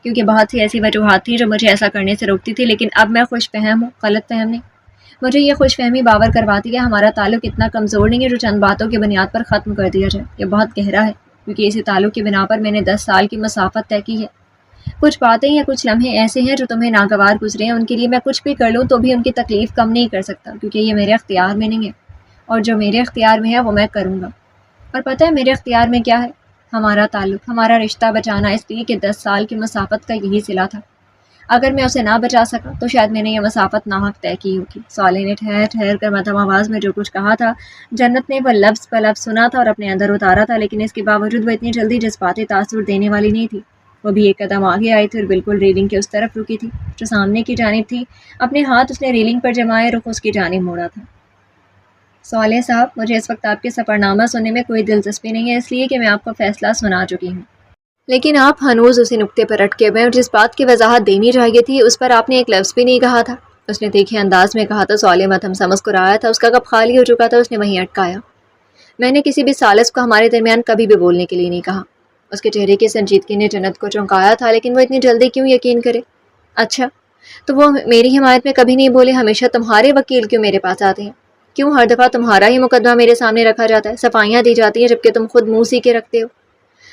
Speaker 1: کیونکہ بہت سی ایسی وجوہات تھیں جو مجھے ایسا کرنے سے روکتی تھی, لیکن اب میں خوش فہم ہوں, غلط فہم نہیں. مجھے یہ خوش فہمی باور کرواتی ہے ہمارا تعلق اتنا کمزور نہیں ہے جو چند باتوں کی بنیاد پر ختم کر دیا جائے. یہ بہت گہرا ہے کیونکہ اسی تعلق کی بنا پر میں نے 10 سال کی مسافت طے کی ہے. کچھ باتیں یا کچھ لمحے ایسے ہیں جو تمہیں ناگوار گزرے ہیں, ان کے لیے میں کچھ بھی کر لوں تو بھی ان کی تکلیف کم نہیں کر سکتا کیونکہ یہ میرے اختیار میں نہیں ہے, اور جو میرے اختیار میں ہے وہ میں کروں گا. اور پتہ ہے میرے اختیار میں کیا ہے؟ ہمارا تعلق, ہمارا رشتہ بچانا, اس لیے کہ 10 سال کی مسافت کا یہی صلہ تھا. اگر میں اسے نہ بچا سکا تو شاید میں نے یہ مسافت ناحق طے کی ہوگی. صالح نے ٹھہر کر مدھم آواز میں جو کچھ کہا تھا جنت نے وہ لفظ پہ لفظ سنا تھا اور اپنے اندر اتارا تھا, لیکن اس کے باوجود وہ اتنی جلدی جذباتی تاثر دینے والی نہیں تھی. وہ بھی ایک قدم آگے آئی تھی اور بالکل ریلنگ کے اس طرف رکی تھی جو سامنے کی جانب تھی. اپنے ہاتھ اس نے ریلنگ پر جمائے, رخ اس کی جانب موڑا تھا. صالح صاحب, مجھے اس وقت آپ کے سفر نامہ سننے میں کوئی دلچسپی نہیں ہے اس لیے کہ میں آپ کو فیصلہ سنا چکی ہوں, لیکن آپ ہنوز اسی نقطے پر اٹکے ہوئے اور جس بات کی وضاحت دینی چاہیے تھی اس پر آپ نے ایک لفظ بھی نہیں کہا تھا. اس نے تیکھے انداز میں کہا تھا. صالح مدھم سا مسکرایا تھا. اس کا کپ خالی ہو چکا تھا. اس نے وہیں اٹکایا. میں نے کسی بھی ثالث کو ہمارے درمیان کبھی بھی بولنے کے لیے نہیں کہا. اس کے چہرے کی سنجیدگی نے جنت کو چونکایا تھا, لیکن وہ اتنی جلدی کیوں یقین کرے؟ اچھا تو وہ میری حمایت میں کبھی نہیں بولے, ہمیشہ تمہارے وکیل کیوں میرے پاس آتے ہیں؟ کیوں ہر دفعہ تمہارا ہی مقدمہ میرے سامنے رکھا جاتا ہے, صفائیاں دی جاتی ہیں جبکہ تم خود منہ سی کے رکھتے ہو؟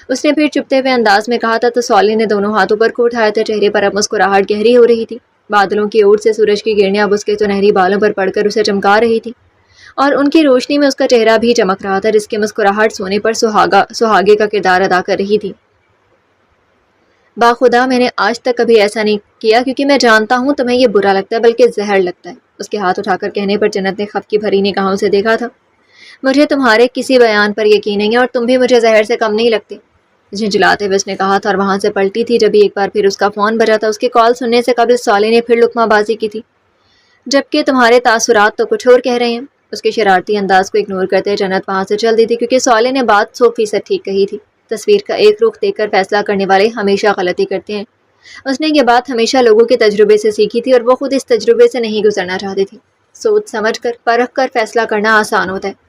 Speaker 1: اس نے پھر چپتے ہوئے انداز میں کہا تھا. تو صالح نے دونوں ہاتھوں پر کو اٹھایا تھا. چہرے پر اب مسکراہٹ گہری ہو رہی تھی. بادلوں کی اوٹ سے سورج کی کرنیں اب اس کے سنہری بالوں پر پڑ کر اسے چمکا رہی تھی, اور ان کی روشنی میں اس کا چہرہ بھی چمک رہا تھا جس کی مسکراہٹ سونے پر سہاگے کا کردار ادا کر رہی تھی. باخدا میں نے آج تک کبھی ایسا نہیں کیا کیونکہ میں جانتا ہوں تمہیں یہ برا لگتا ہے بلکہ زہر لگتا ہے. اس کے ہاتھ اٹھا کر کہنے پر جنت نے خف کی بھری نگاہوں سے دیکھا تھا. مجھے تمہارے کسی بیان پر یقین نہیں ہے اور تم بھی مجھے زہر سے کم نہیں لگتے, جھنجھلاتے ہوئے اس نے کہا تھا, اور وہاں سے پلٹی تھی جب ایک بار پھر اس کا فون بجا تھا. اس کی کال سننے سے قبل صالح نے پھر لقمہ بازی کی تھی. جبکہ تمہارے تاثرات تو کچھ اور کہہ رہے ہیں. اس کے شرارتی انداز کو اگنور کرتے جنت وہاں سے چل دی تھی کیونکہ صالح نے بات 100% ٹھیک کہی تھی. تصویر کا ایک رخ دیکھ کر فیصلہ کرنے والے ہمیشہ غلطی کرتے ہیں. اس نے یہ بات ہمیشہ لوگوں کے تجربے سے سیکھی تھی اور وہ خود اس تجربے سے نہیں گزرنا چاہتی تھی. سوچ سمجھ کر پرکھ کر فیصلہ کرنا آسان ہوتا ہے.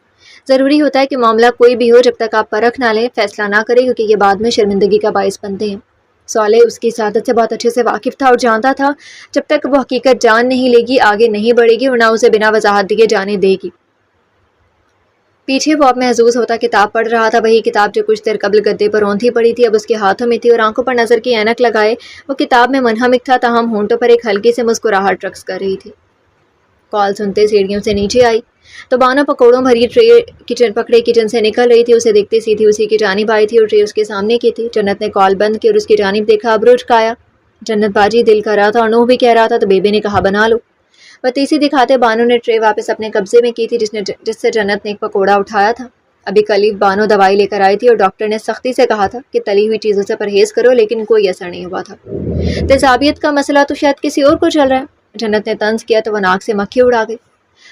Speaker 1: ضروری ہوتا ہے کہ معاملہ کوئی بھی ہو جب تک آپ پرکھ نہ لیں فیصلہ نہ کریں کیونکہ یہ بعد میں شرمندگی کا باعث بنتے ہیں. صالح اس کی سعادت سے بہت اچھے سے واقف تھا اور جانتا تھا جب تک وہ حقیقت جان نہیں لے گی آگے نہیں بڑھے گی, ورنہ اسے بنا وضاحت دیے جانے دے گی. پیچھے وہ اب محظوظ ہوتا کتاب پڑھ رہا تھا. وہی کتاب جو کچھ دیر قبل گدے پر اوندھی پڑی تھی اب اس کے ہاتھوں میں تھی, اور آنکھوں پر نظر کی اینک لگائے وہ کتاب میں منہمک تھا, تاہم ہونٹوں پر ایک ہلکی سے مسکراہٹ رقص کر رہی تھی. کال سنتے سیڑھیوں سے نیچے آئی تو بانو پکوڑوں بھری ٹرے پکڑے کچن سے نکل رہی تھی. اسے دیکھتے سیدھی اسی کی جانب آئی تھی اور ٹرے اس کے سامنے کی تھی. جنت نے کال بند کی اور اس کی جانب دیکھا. ابرو چکایا. جنت باجی دل کر رہا تھا اور نوح بھی کہہ رہا تھا, تو بیبی نے کہا بنا لو. بتیسی دکھاتے بانو نے ٹرے واپس اپنے قبضے میں کی تھی جس سے جنت نے ایک پکوڑا اٹھایا تھا. ابھی کل بانو دوائی لے کر آئی تھی اور ڈاکٹر نے سختی سے کہا تھا کہ تلی ہوئی چیزوں سے پرہیز کرو, لیکن کوئی اثر نہیں ہوا تھا. تیزابیت کا مسئلہ تو شاید کسی اور کو چل رہا ہے. جنت نے طنز کیا تو وہ ناک سے مکھی اڑا گئی.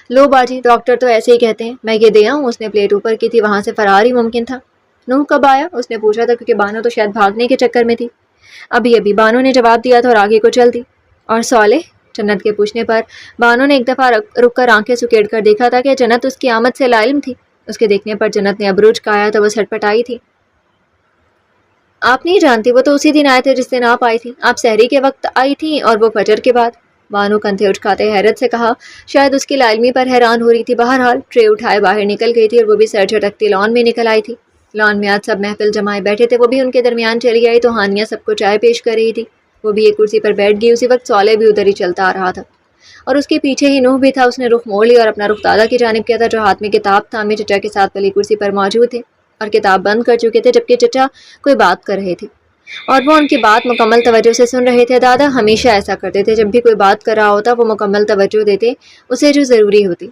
Speaker 1: لو باجی, ڈاکٹر تو ایسے ہی کہتے ہیں, میں یہ دے آؤں؟ اس نے پلیٹ اوپر کی تھی. وہاں سے فرار ہی ممکن تھا. نوح کب آیا؟ اس نے پوچھا تھا کیونکہ بانو تو شاید بھاگنے کے چکر میں تھی. ابھی ابھی بانو نے جواب دیا تھا اور آگے کو چل دی۔ اور صالح؟ جنت کے پوچھنے پر بانو نے ایک دفعہ رک کر آنکھیں سکیڑ کر دیکھا تھا کہ جنت اس کی آمد سے لاعلم تھی۔ اس کے دیکھنے پر جنت نے ابروج کہا تو وہ سٹپٹائی تھی۔ آپ نہیں جانتی، وہ تو اسی دن آئے تھے جس دن آپ آئی تھی۔ آپ سحری کے وقت آئی تھیں اور وہ فجر کے بعد۔ بانو کندھے اٹھاتے حیرت سے کہا، شاید اس کی لاعلمی پر حیران ہو رہی تھی۔ بہرحال ٹرے اٹھائے باہر نکل گئی تھی اور وہ بھی سر جھٹکتی لان میں نکل آئی تھی۔ لان میں آج سب محفل جمائے بیٹھے تھے، وہ بھی ان کے درمیان چلی آئی تو ہانیہ سب کو چائے پیش کر رہی تھی۔ وہ بھی ایک کرسی پر بیٹھ گئی۔ اسی وقت صالح بھی ادھر ہی چلتا آ رہا تھا اور اس کے پیچھے ہی نوح بھی تھا۔ اس نے رخ موڑ لیا اور اپنا رخ دادا کی جانب کیا تھا جو ہاتھ میں کتاب تھامے چچا کے ساتھ والی کرسی پر موجود تھے اور کتاب بند کر چکے تھے، جبکہ چچا کوئی بات کر رہے تھے اور وہ ان کی بات مکمل توجہ سے سن رہے تھے۔ دادا ہمیشہ ایسا کرتے تھے، جب بھی کوئی بات کر رہا ہوتا وہ مکمل توجہ دیتے اسے جو ضروری ہوتی۔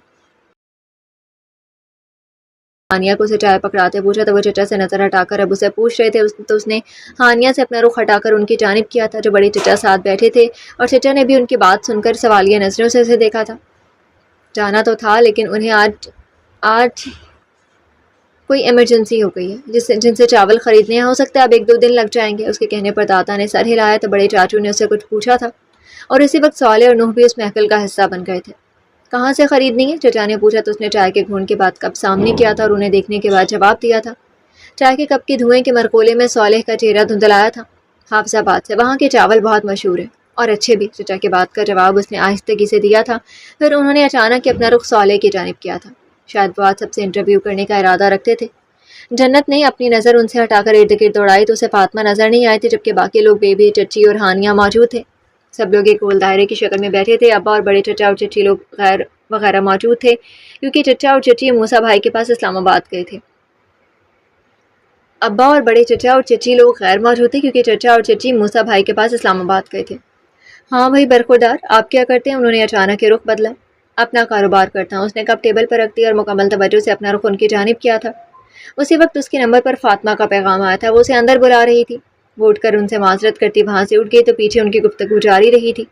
Speaker 1: ہانیہ کو اسے چائے پکڑاتے پوچھا تو وہ چچا سے نظر ہٹا کر اب اسے پوچھ رہے تھے تو اس نے ہانیہ سے اپنا رخ ہٹا کر ان کی جانب کیا تھا جو بڑے چچا ساتھ بیٹھے تھے، اور چچا نے بھی ان کی بات سن کر سوالیہ نظروں سے اسے دیکھا تھا۔ جانا تو تھا لیکن انہیں آج کوئی ایمرجنسی ہو گئی ہے جن سے چاول خریدنے ہیں، ہو سکتا ہے اب 1-2 دن لگ جائیں گے۔ اس کے کہنے پر دادا نے سر ہلایا تو بڑے چاچو نے اس سے کچھ پوچھا تھا اور اسی وقت صالح اور نوح بھی اس محفل کا حصہ بن گئے تھے۔ کہاں سے خریدنی ہے؟ چچا نے پوچھا تو اس نے چائے کے گھونٹ کے بعد کپ سامنے کیا تھا اور انہیں دیکھنے کے بعد جواب دیا تھا۔ چائے کے کپ کی دھوئیں کے مرکولے میں صالح کا چہرہ دھندلایا تھا۔ حافظ آباد سے، وہاں کے چاول بہت مشہور ہیں اور اچھے بھی۔ چچا کے بات کا جواب اس نے آہستگی سے دیا تھا۔ پھر انہوں نے اچانک اپنا رخ صالح کی جانب کیا تھا، شاید وہ آج سب سے انٹرویو کرنے کا ارادہ رکھتے تھے۔ جنت نے اپنی نظر ان سے ہٹا کر ارد گرد دوڑائی تو اسے فاطمہ نظر نہیں آئی تھی، جبکہ باقی لوگ بیبی، چچی اور ہانیہ موجود تھے۔ سب لوگ ایک گول دائرے کی شکل میں بیٹھے تھے۔ ابا اور بڑے چچا اور چچی لوگ وغیرہ موجود تھے کیونکہ چچا اور چچی موسیٰ بھائی کے پاس اسلام آباد گئے تھے۔ ابا اور بڑے چچا اور چچی لوگ غیر موجود تھے کیونکہ چچا اور چچی موسیٰ بھائی کے پاس اسلام آباد گئے تھے۔ ہاں بھائی برخوردار، آپ کیا کرتے ہیں؟ انہوں نے اچانک رخ بدلا۔ اپنا کاروبار کرتا ہوں۔ اس نے کپ ٹیبل پر رکھ دیا اور مکمل توجہ سے اپنا رخ ان کی جانب کیا تھا۔ اسی وقت اس کے نمبر پر فاطمہ کا پیغام آیا تھا، وہ اسے اندر بلا رہی تھی۔ وہ اٹھ کر ان سے معذرت کرتی وہاں سے اٹھ گئی تو پیچھے ان کی گفتگو جاری رہی تھی۔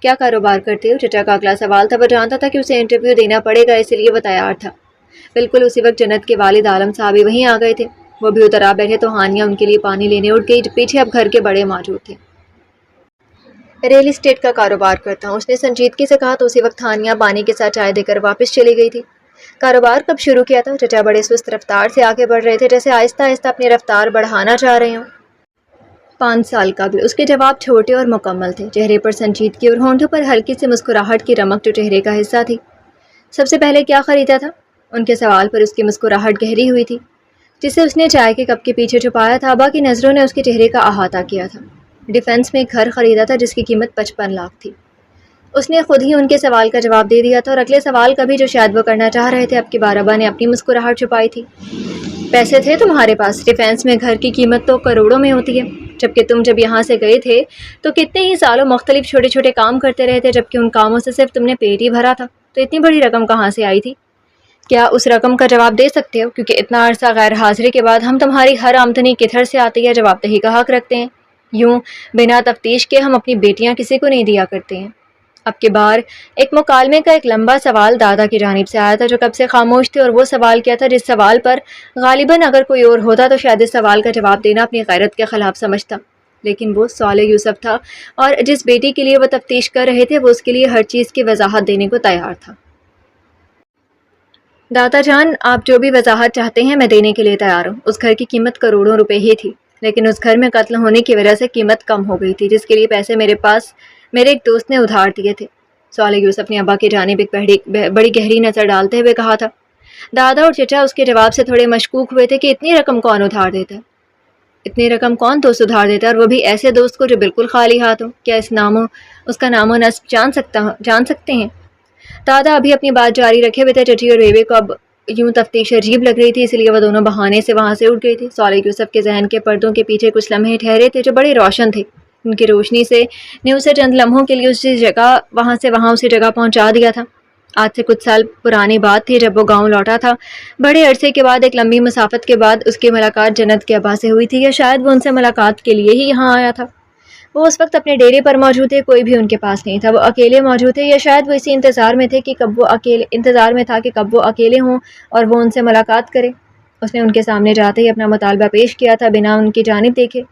Speaker 1: کیا کاروبار کرتے ہو؟ چچا کا اگلا سوال تھا۔ وہ جانتا تھا کہ اسے انٹرویو دینا پڑے گا، اس لیے وہ تیار تھا۔ بالکل اسی وقت جنت کے والد عالم صاحب بھی وہیں آ گئے تھے۔ وہ بھی ادھر آ بیٹھے تو ہانیہ ان کے لیے پانی لینے اٹھ گئی۔ پیچھے اب گھر کے بڑے موجود تھے۔ ریل اسٹیٹ کا کاروبار کرتا ہوں، اس نے سنجیدگی سے کہا تو اسی وقت ہانیہ پانی کے ساتھ چائے دے کر واپس چلی گئی تھی۔ کاروبار کب شروع کیا تھا؟ چچا بڑے سست رفتار سے آگے بڑھ رہے تھے، جیسے آہستہ آہستہ اپنی رفتار بڑھانا چاہ رہے ہوں۔ 5 سال قبل۔ اس کے جواب چھوٹے اور مکمل تھے، چہرے پر سنجیدگی اور ہونٹوں پر ہلکی سی مسکراہٹ کی رمق جو چہرے کا حصہ تھی۔ سب سے پہلے کیا خریدا تھا؟ ان کے سوال پر اس کی مسکراہٹ گہری ہوئی تھی، جسے اس نے چائے کے کپ کے پیچھے چھپایا تھا۔ ابا کی نظروں نے اس کے چہرے کا احاطہ کیا تھا۔ ڈیفنس میں ایک گھر خریدا تھا جس کی قیمت 55 لاکھ تھی۔ اس نے خود ہی ان کے سوال کا جواب دے دیا تھا اور اگلے سوال کا بھی جو شاید وہ کرنا چاہ رہے تھے۔ اب کی بار ابا نے اپنی مسکراہٹ چھپائی تھی۔ پیسے تھے تمہارے پاس؟ ڈیفنس میں گھر کی قیمت تو کروڑوں میں ہوتی ہے، جبکہ تم جب یہاں سے گئے تھے تو کتنے ہی سالوں مختلف چھوٹے چھوٹے کام کرتے رہے تھے، جبکہ ان کاموں سے صرف تم نے پیٹ ہی بھرا تھا، تو اتنی بڑی رقم کہاں سے آئی تھی؟ کیا اس رقم کا جواب دے سکتے ہو؟ کیونکہ اتنا عرصہ غیر حاضری کے بعد ہم تمہاری ہر آمدنی کدھر سے آتی ہے جواب دہی کا حق رکھتے ہیں۔ یوں بنا تفتیش کے ہم اپنی بیٹیاں کسی کو نہیں دیا کرتے ہیں۔ اب کے بار ایک مکالمے کا ایک لمبا سوال دادا کی جانب سے آیا تھا جو کب سے خاموش تھے، اور وہ سوال کیا تھا جس سوال پر غالباً اگر کوئی اور ہوتا تو شاید اس سوال کا جواب دینا اپنی غیرت کے خلاف سمجھتا، لیکن وہ صالح یوسف تھا، اور جس بیٹی کے لیے وہ تفتیش کر رہے تھے وہ اس کے لیے ہر چیز کی وضاحت دینے کو تیار تھا۔ دادا جان، آپ جو بھی وضاحت چاہتے ہیں میں دینے کے لیے تیار ہوں۔ اس گھر کی قیمت کروڑوں روپے ہی تھی، لیکن اس گھر میں قتل ہونے کی وجہ سے قیمت کم ہو گئی تھی، جس کے لیے پیسے میرے ایک دوست نے ادھار دیے تھے۔ صالح یوسف نے ابا کی جانب ایک بڑی گہری نظر ڈالتے ہوئے کہا تھا۔ دادا اور چچا اس کے جواب سے تھوڑے مشکوک ہوئے تھے کہ اتنی رقم کون ادھار دیتا ہے؟ اتنی رقم کون دوست ادھار دیتا ہے، اور وہ بھی ایسے دوست کو جو بالکل خالی ہاتھ ہو؟ کیا اس کا نام و نسب جان سکتے ہیں؟ دادا ابھی اپنی بات جاری رکھے ہوئے تھے۔ چچی اور بیبی کو اب یوں تفتیش عجیب لگ رہی تھی، اس لیے وہ دونوں بہانے سے وہاں سے اٹھ گئی تھی۔ صالح یوسف کے ذہن کے پردوں کے پیچھے کچھ لمحے ٹھہرے تھے جو بڑے روشن تھے۔ ان کی روشنی نے اسے چند لمحوں کے لیے اسی جگہ پہنچا دیا تھا۔ آج سے کچھ سال پرانی بات تھی جب وہ گاؤں لوٹا تھا، بڑے عرصے کے بعد، ایک لمبی مسافت کے بعد اس کی ملاقات جنت کے ابا سے ہوئی تھی، یا شاید وہ ان سے ملاقات کے لیے ہی یہاں آیا تھا۔ وہ اس وقت اپنے ڈیرے پر موجود تھے، کوئی بھی ان کے پاس نہیں تھا، وہ اکیلے موجود تھے، یا شاید وہ اسی انتظار میں تھا کہ کب وہ اکیلے ہوں اور وہ ان سے ملاقات کرے۔ اس نے ان کے سامنے جاتے ہی اپنا مطالبہ پیش کیا تھا بنا ان کی جانب دیکھے۔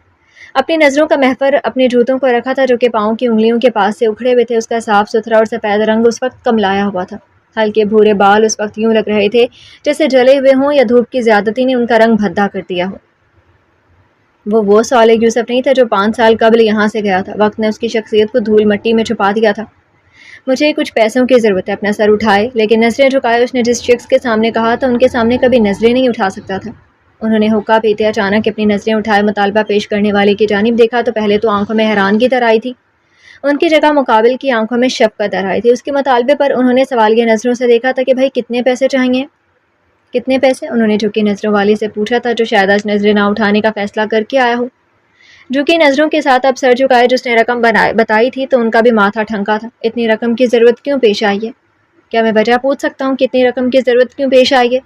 Speaker 1: اپنی نظروں کا محور اپنے جوتوں کو رکھا تھا جو کہ پاؤں کی انگلیوں کے پاس سے اکھڑے ہوئے تھے۔ اس کا صاف ستھرا اور سفید رنگ اس وقت کملایا ہوا تھا۔ ہلکے بھورے بال اس وقت یوں لگ رہے تھے جیسے جلے ہوئے ہوں یا دھوپ کی زیادتی نے ان کا رنگ بھدا کر دیا ہو۔ وہ صالح یوسف نہیں تھا جو 5 سال قبل یہاں سے گیا تھا۔ وقت نے اس کی شخصیت کو دھول مٹی میں چھپا دیا تھا۔ مجھے کچھ پیسوں کی ضرورت ہے۔ اپنا سر اٹھائے لیکن نظریں جھکائے اس نے جس شخص کے سامنے کہا تھا ان کے سامنے کبھی نظریں نہیں اٹھا سکتا تھا۔ انہوں نے حقہ پیتے اچانک اپنی نظریں اٹھائے مطالبہ پیش کرنے والے کی جانب دیکھا تو پہلے تو آنکھوں میں حیرانگی در آئی تھی، ان کی جگہ مقابل کی آنکھوں میں شفقت در آئی تھی۔ اس کے مطالبے پر انہوں نے سوالیہ نظروں سے دیکھا تھا کہ بھائی کتنے پیسے چاہیے؟ کتنے پیسے؟ انہوں نے جھکی نظروں والی سے پوچھا تھا جو شاید آج نظریں نہ اٹھانے کا فیصلہ کر کے آیا ہو۔ جھکی نظروں کے ساتھ اب سر جھکائے جس نے رقم بتائی تھی تو ان کا بھی ماتھا ٹھنکا تھا۔ اتنی رقم کی ضرورت کیوں پیش آئی ہے؟ کیا میں وجہ پوچھ سکتا ہوں کہ اتنی رقم کی ضرورت کیوں پیش آئی ہے؟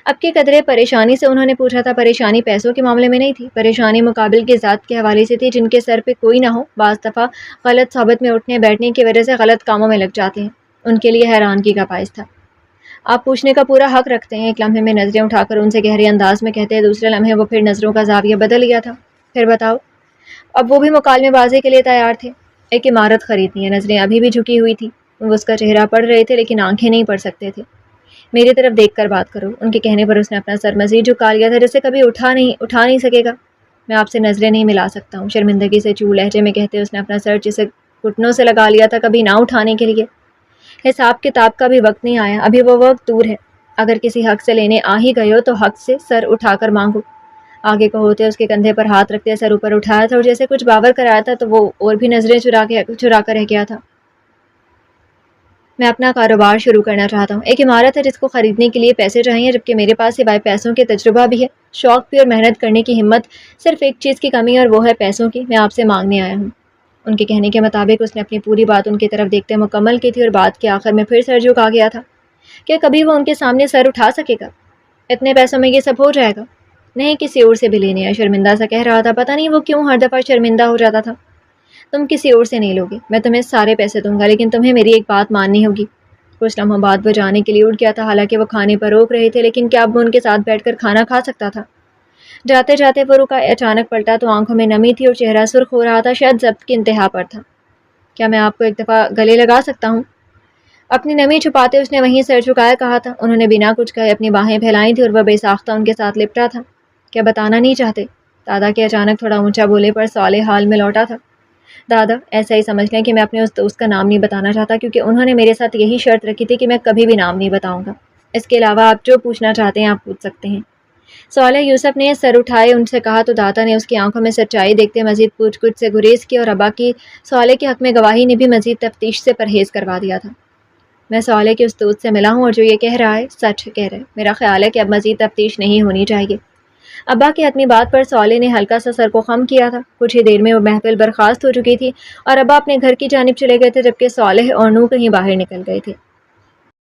Speaker 1: اب کی قدرے پریشانی سے انہوں نے پوچھا تھا۔ پریشانی پیسوں کے معاملے میں نہیں تھی، پریشانی مقابل کی ذات کے حوالے سے تھی جن کے سر پہ کوئی نہ ہو، بعض دفعہ غلط صحبت میں اٹھنے بیٹھنے کی وجہ سے غلط کاموں میں لگ جاتے ہیں، ان کے لیے حیرانگی کا باعث تھا۔ آپ پوچھنے کا پورا حق رکھتے ہیں، ایک لمحے میں نظریں اٹھا کر ان سے گہرے انداز میں کہتے ہیں، دوسرے لمحے وہ پھر نظروں کا زاویہ بدل گیا تھا۔ پھر بتاؤ۔ اب وہ بھی مکالمے بازی کے لیے تیار تھے۔ ایک عمارت خریدنی ہے۔ نظریں ابھی بھی جھکی ہوئی تھی، وہ اس کا چہرہ پڑھ رہے تھے لیکن آنکھیں نہیں پڑھ سکتے تھے۔ میری طرف دیکھ کر بات کرو، ان کے کہنے پر اس نے اپنا سر مزید جھکا لیا تھا جیسے کبھی اٹھا نہیں سکے گا۔ میں آپ سے نظریں نہیں ملا سکتا ہوں، شرمندگی سے چول لہجے میں کہتے اس نے اپنا سر جسے گھٹنوں سے لگا لیا تھا کبھی نہ اٹھانے کے لیے۔ حساب کتاب کا بھی وقت نہیں آیا، ابھی وہ وقت دور ہے۔ اگر کسی حق سے لینے آ ہی گئے ہو تو حق سے سر اٹھا کر مانگو۔ آگے کو ہوتے اس کے کندھے پر ہاتھ رکھتے سر اوپر اٹھایا تھا اور جیسے کچھ باور کرایا تھا تو وہ اور بھی نظریں چرا کر رہ گیا تھا۔ میں اپنا کاروبار شروع کرنا چاہتا ہوں، ایک عمارت ہے جس کو خریدنے کے لیے پیسے چاہیے جبکہ میرے پاس سوائے پیسوں کے تجربہ بھی ہے، شوق بھی اور محنت کرنے کی ہمت۔ صرف ایک چیز کی کمی ہے اور وہ ہے پیسوں کی، میں آپ سے مانگنے آیا ہوں۔ ان کے کہنے کے مطابق اس نے اپنی پوری بات ان کی طرف دیکھتے مکمل کی تھی اور بات کے آخر میں پھر سر جھکا گیا تھا۔ کیا کبھی وہ ان کے سامنے سر اٹھا سکے گا؟ اتنے پیسوں میں یہ سب ہو جائے گا؟ نہیں، کسی اور سے بھی لینے ہے، شرمندہ سا کہہ رہا تھا۔ پتہ نہیں وہ کیوں ہر دفعہ شرمندہ ہو جاتا تھا۔ تم کسی اور سے نہیں لوگے، میں تمہیں سارے پیسے دوں گا لیکن تمہیں میری ایک بات ماننی ہوگی۔ کچھ لمحوں بعد وہ جانے کے لیے اٹھ گیا تھا، حالانکہ وہ کھانے پر روک رہے تھے لیکن کیا اب وہ ان کے ساتھ بیٹھ کر کھانا کھا سکتا تھا؟ جاتے جاتے وہ رکا، اچانک پلٹا تو آنکھوں میں نمی تھی اور چہرہ سرخ ہو رہا تھا، شاید ضبط کی انتہا پر تھا۔ کیا میں آپ کو ایک دفعہ گلے لگا سکتا ہوں؟ اپنی نمی چھپاتے اس نے وہیں سر جھکایا کہا تھا۔ انہوں نے بنا کچھ کہے اپنی باہیں پھیلائی تھی اور وہ بے ساختہ ان کے ساتھ لپٹا تھا۔ کیا بتانا نہیں چاہتے؟ دادا کے اچانک تھوڑا اونچا بولے پر صالح حال میں لوٹا تھا۔ دادا، ایسا ہی سمجھ لیں کہ میں اپنے اس دوست کا نام نہیں بتانا چاہتا کیونکہ انہوں نے میرے ساتھ یہی شرط رکھی تھی کہ میں کبھی بھی نام نہیں بتاؤں گا۔ اس کے علاوہ آپ جو پوچھنا چاہتے ہیں آپ پوچھ سکتے ہیں۔ صالح یوسف نے سر اٹھائے ان سے کہا تو دادا نے اس کی آنکھوں میں سچائی دیکھتے مزید پوچھ گچھ سے گریز کی اور ابا کی صالح کے حق میں گواہی نے بھی مزید تفتیش سے پرہیز کروا دیا تھا۔ میں صالح کے اس دوست سے ملا ہوں اور جو یہ کہہ رہا ہے سچ کہہ رہا ہے۔ میرا خیال ہے کہ اب مزید تفتیش نہیں ہونی چاہیے۔ ابا کی حتمی بات پر صالح نے ہلکا سا سر کو خم کیا تھا۔ کچھ ہی دیر میں وہ محفل برخاست ہو چکی تھی اور ابا اپنے گھر کی جانب چلے گئے تھے جبکہ صالح اور نو کہیں باہر نکل گئے تھے۔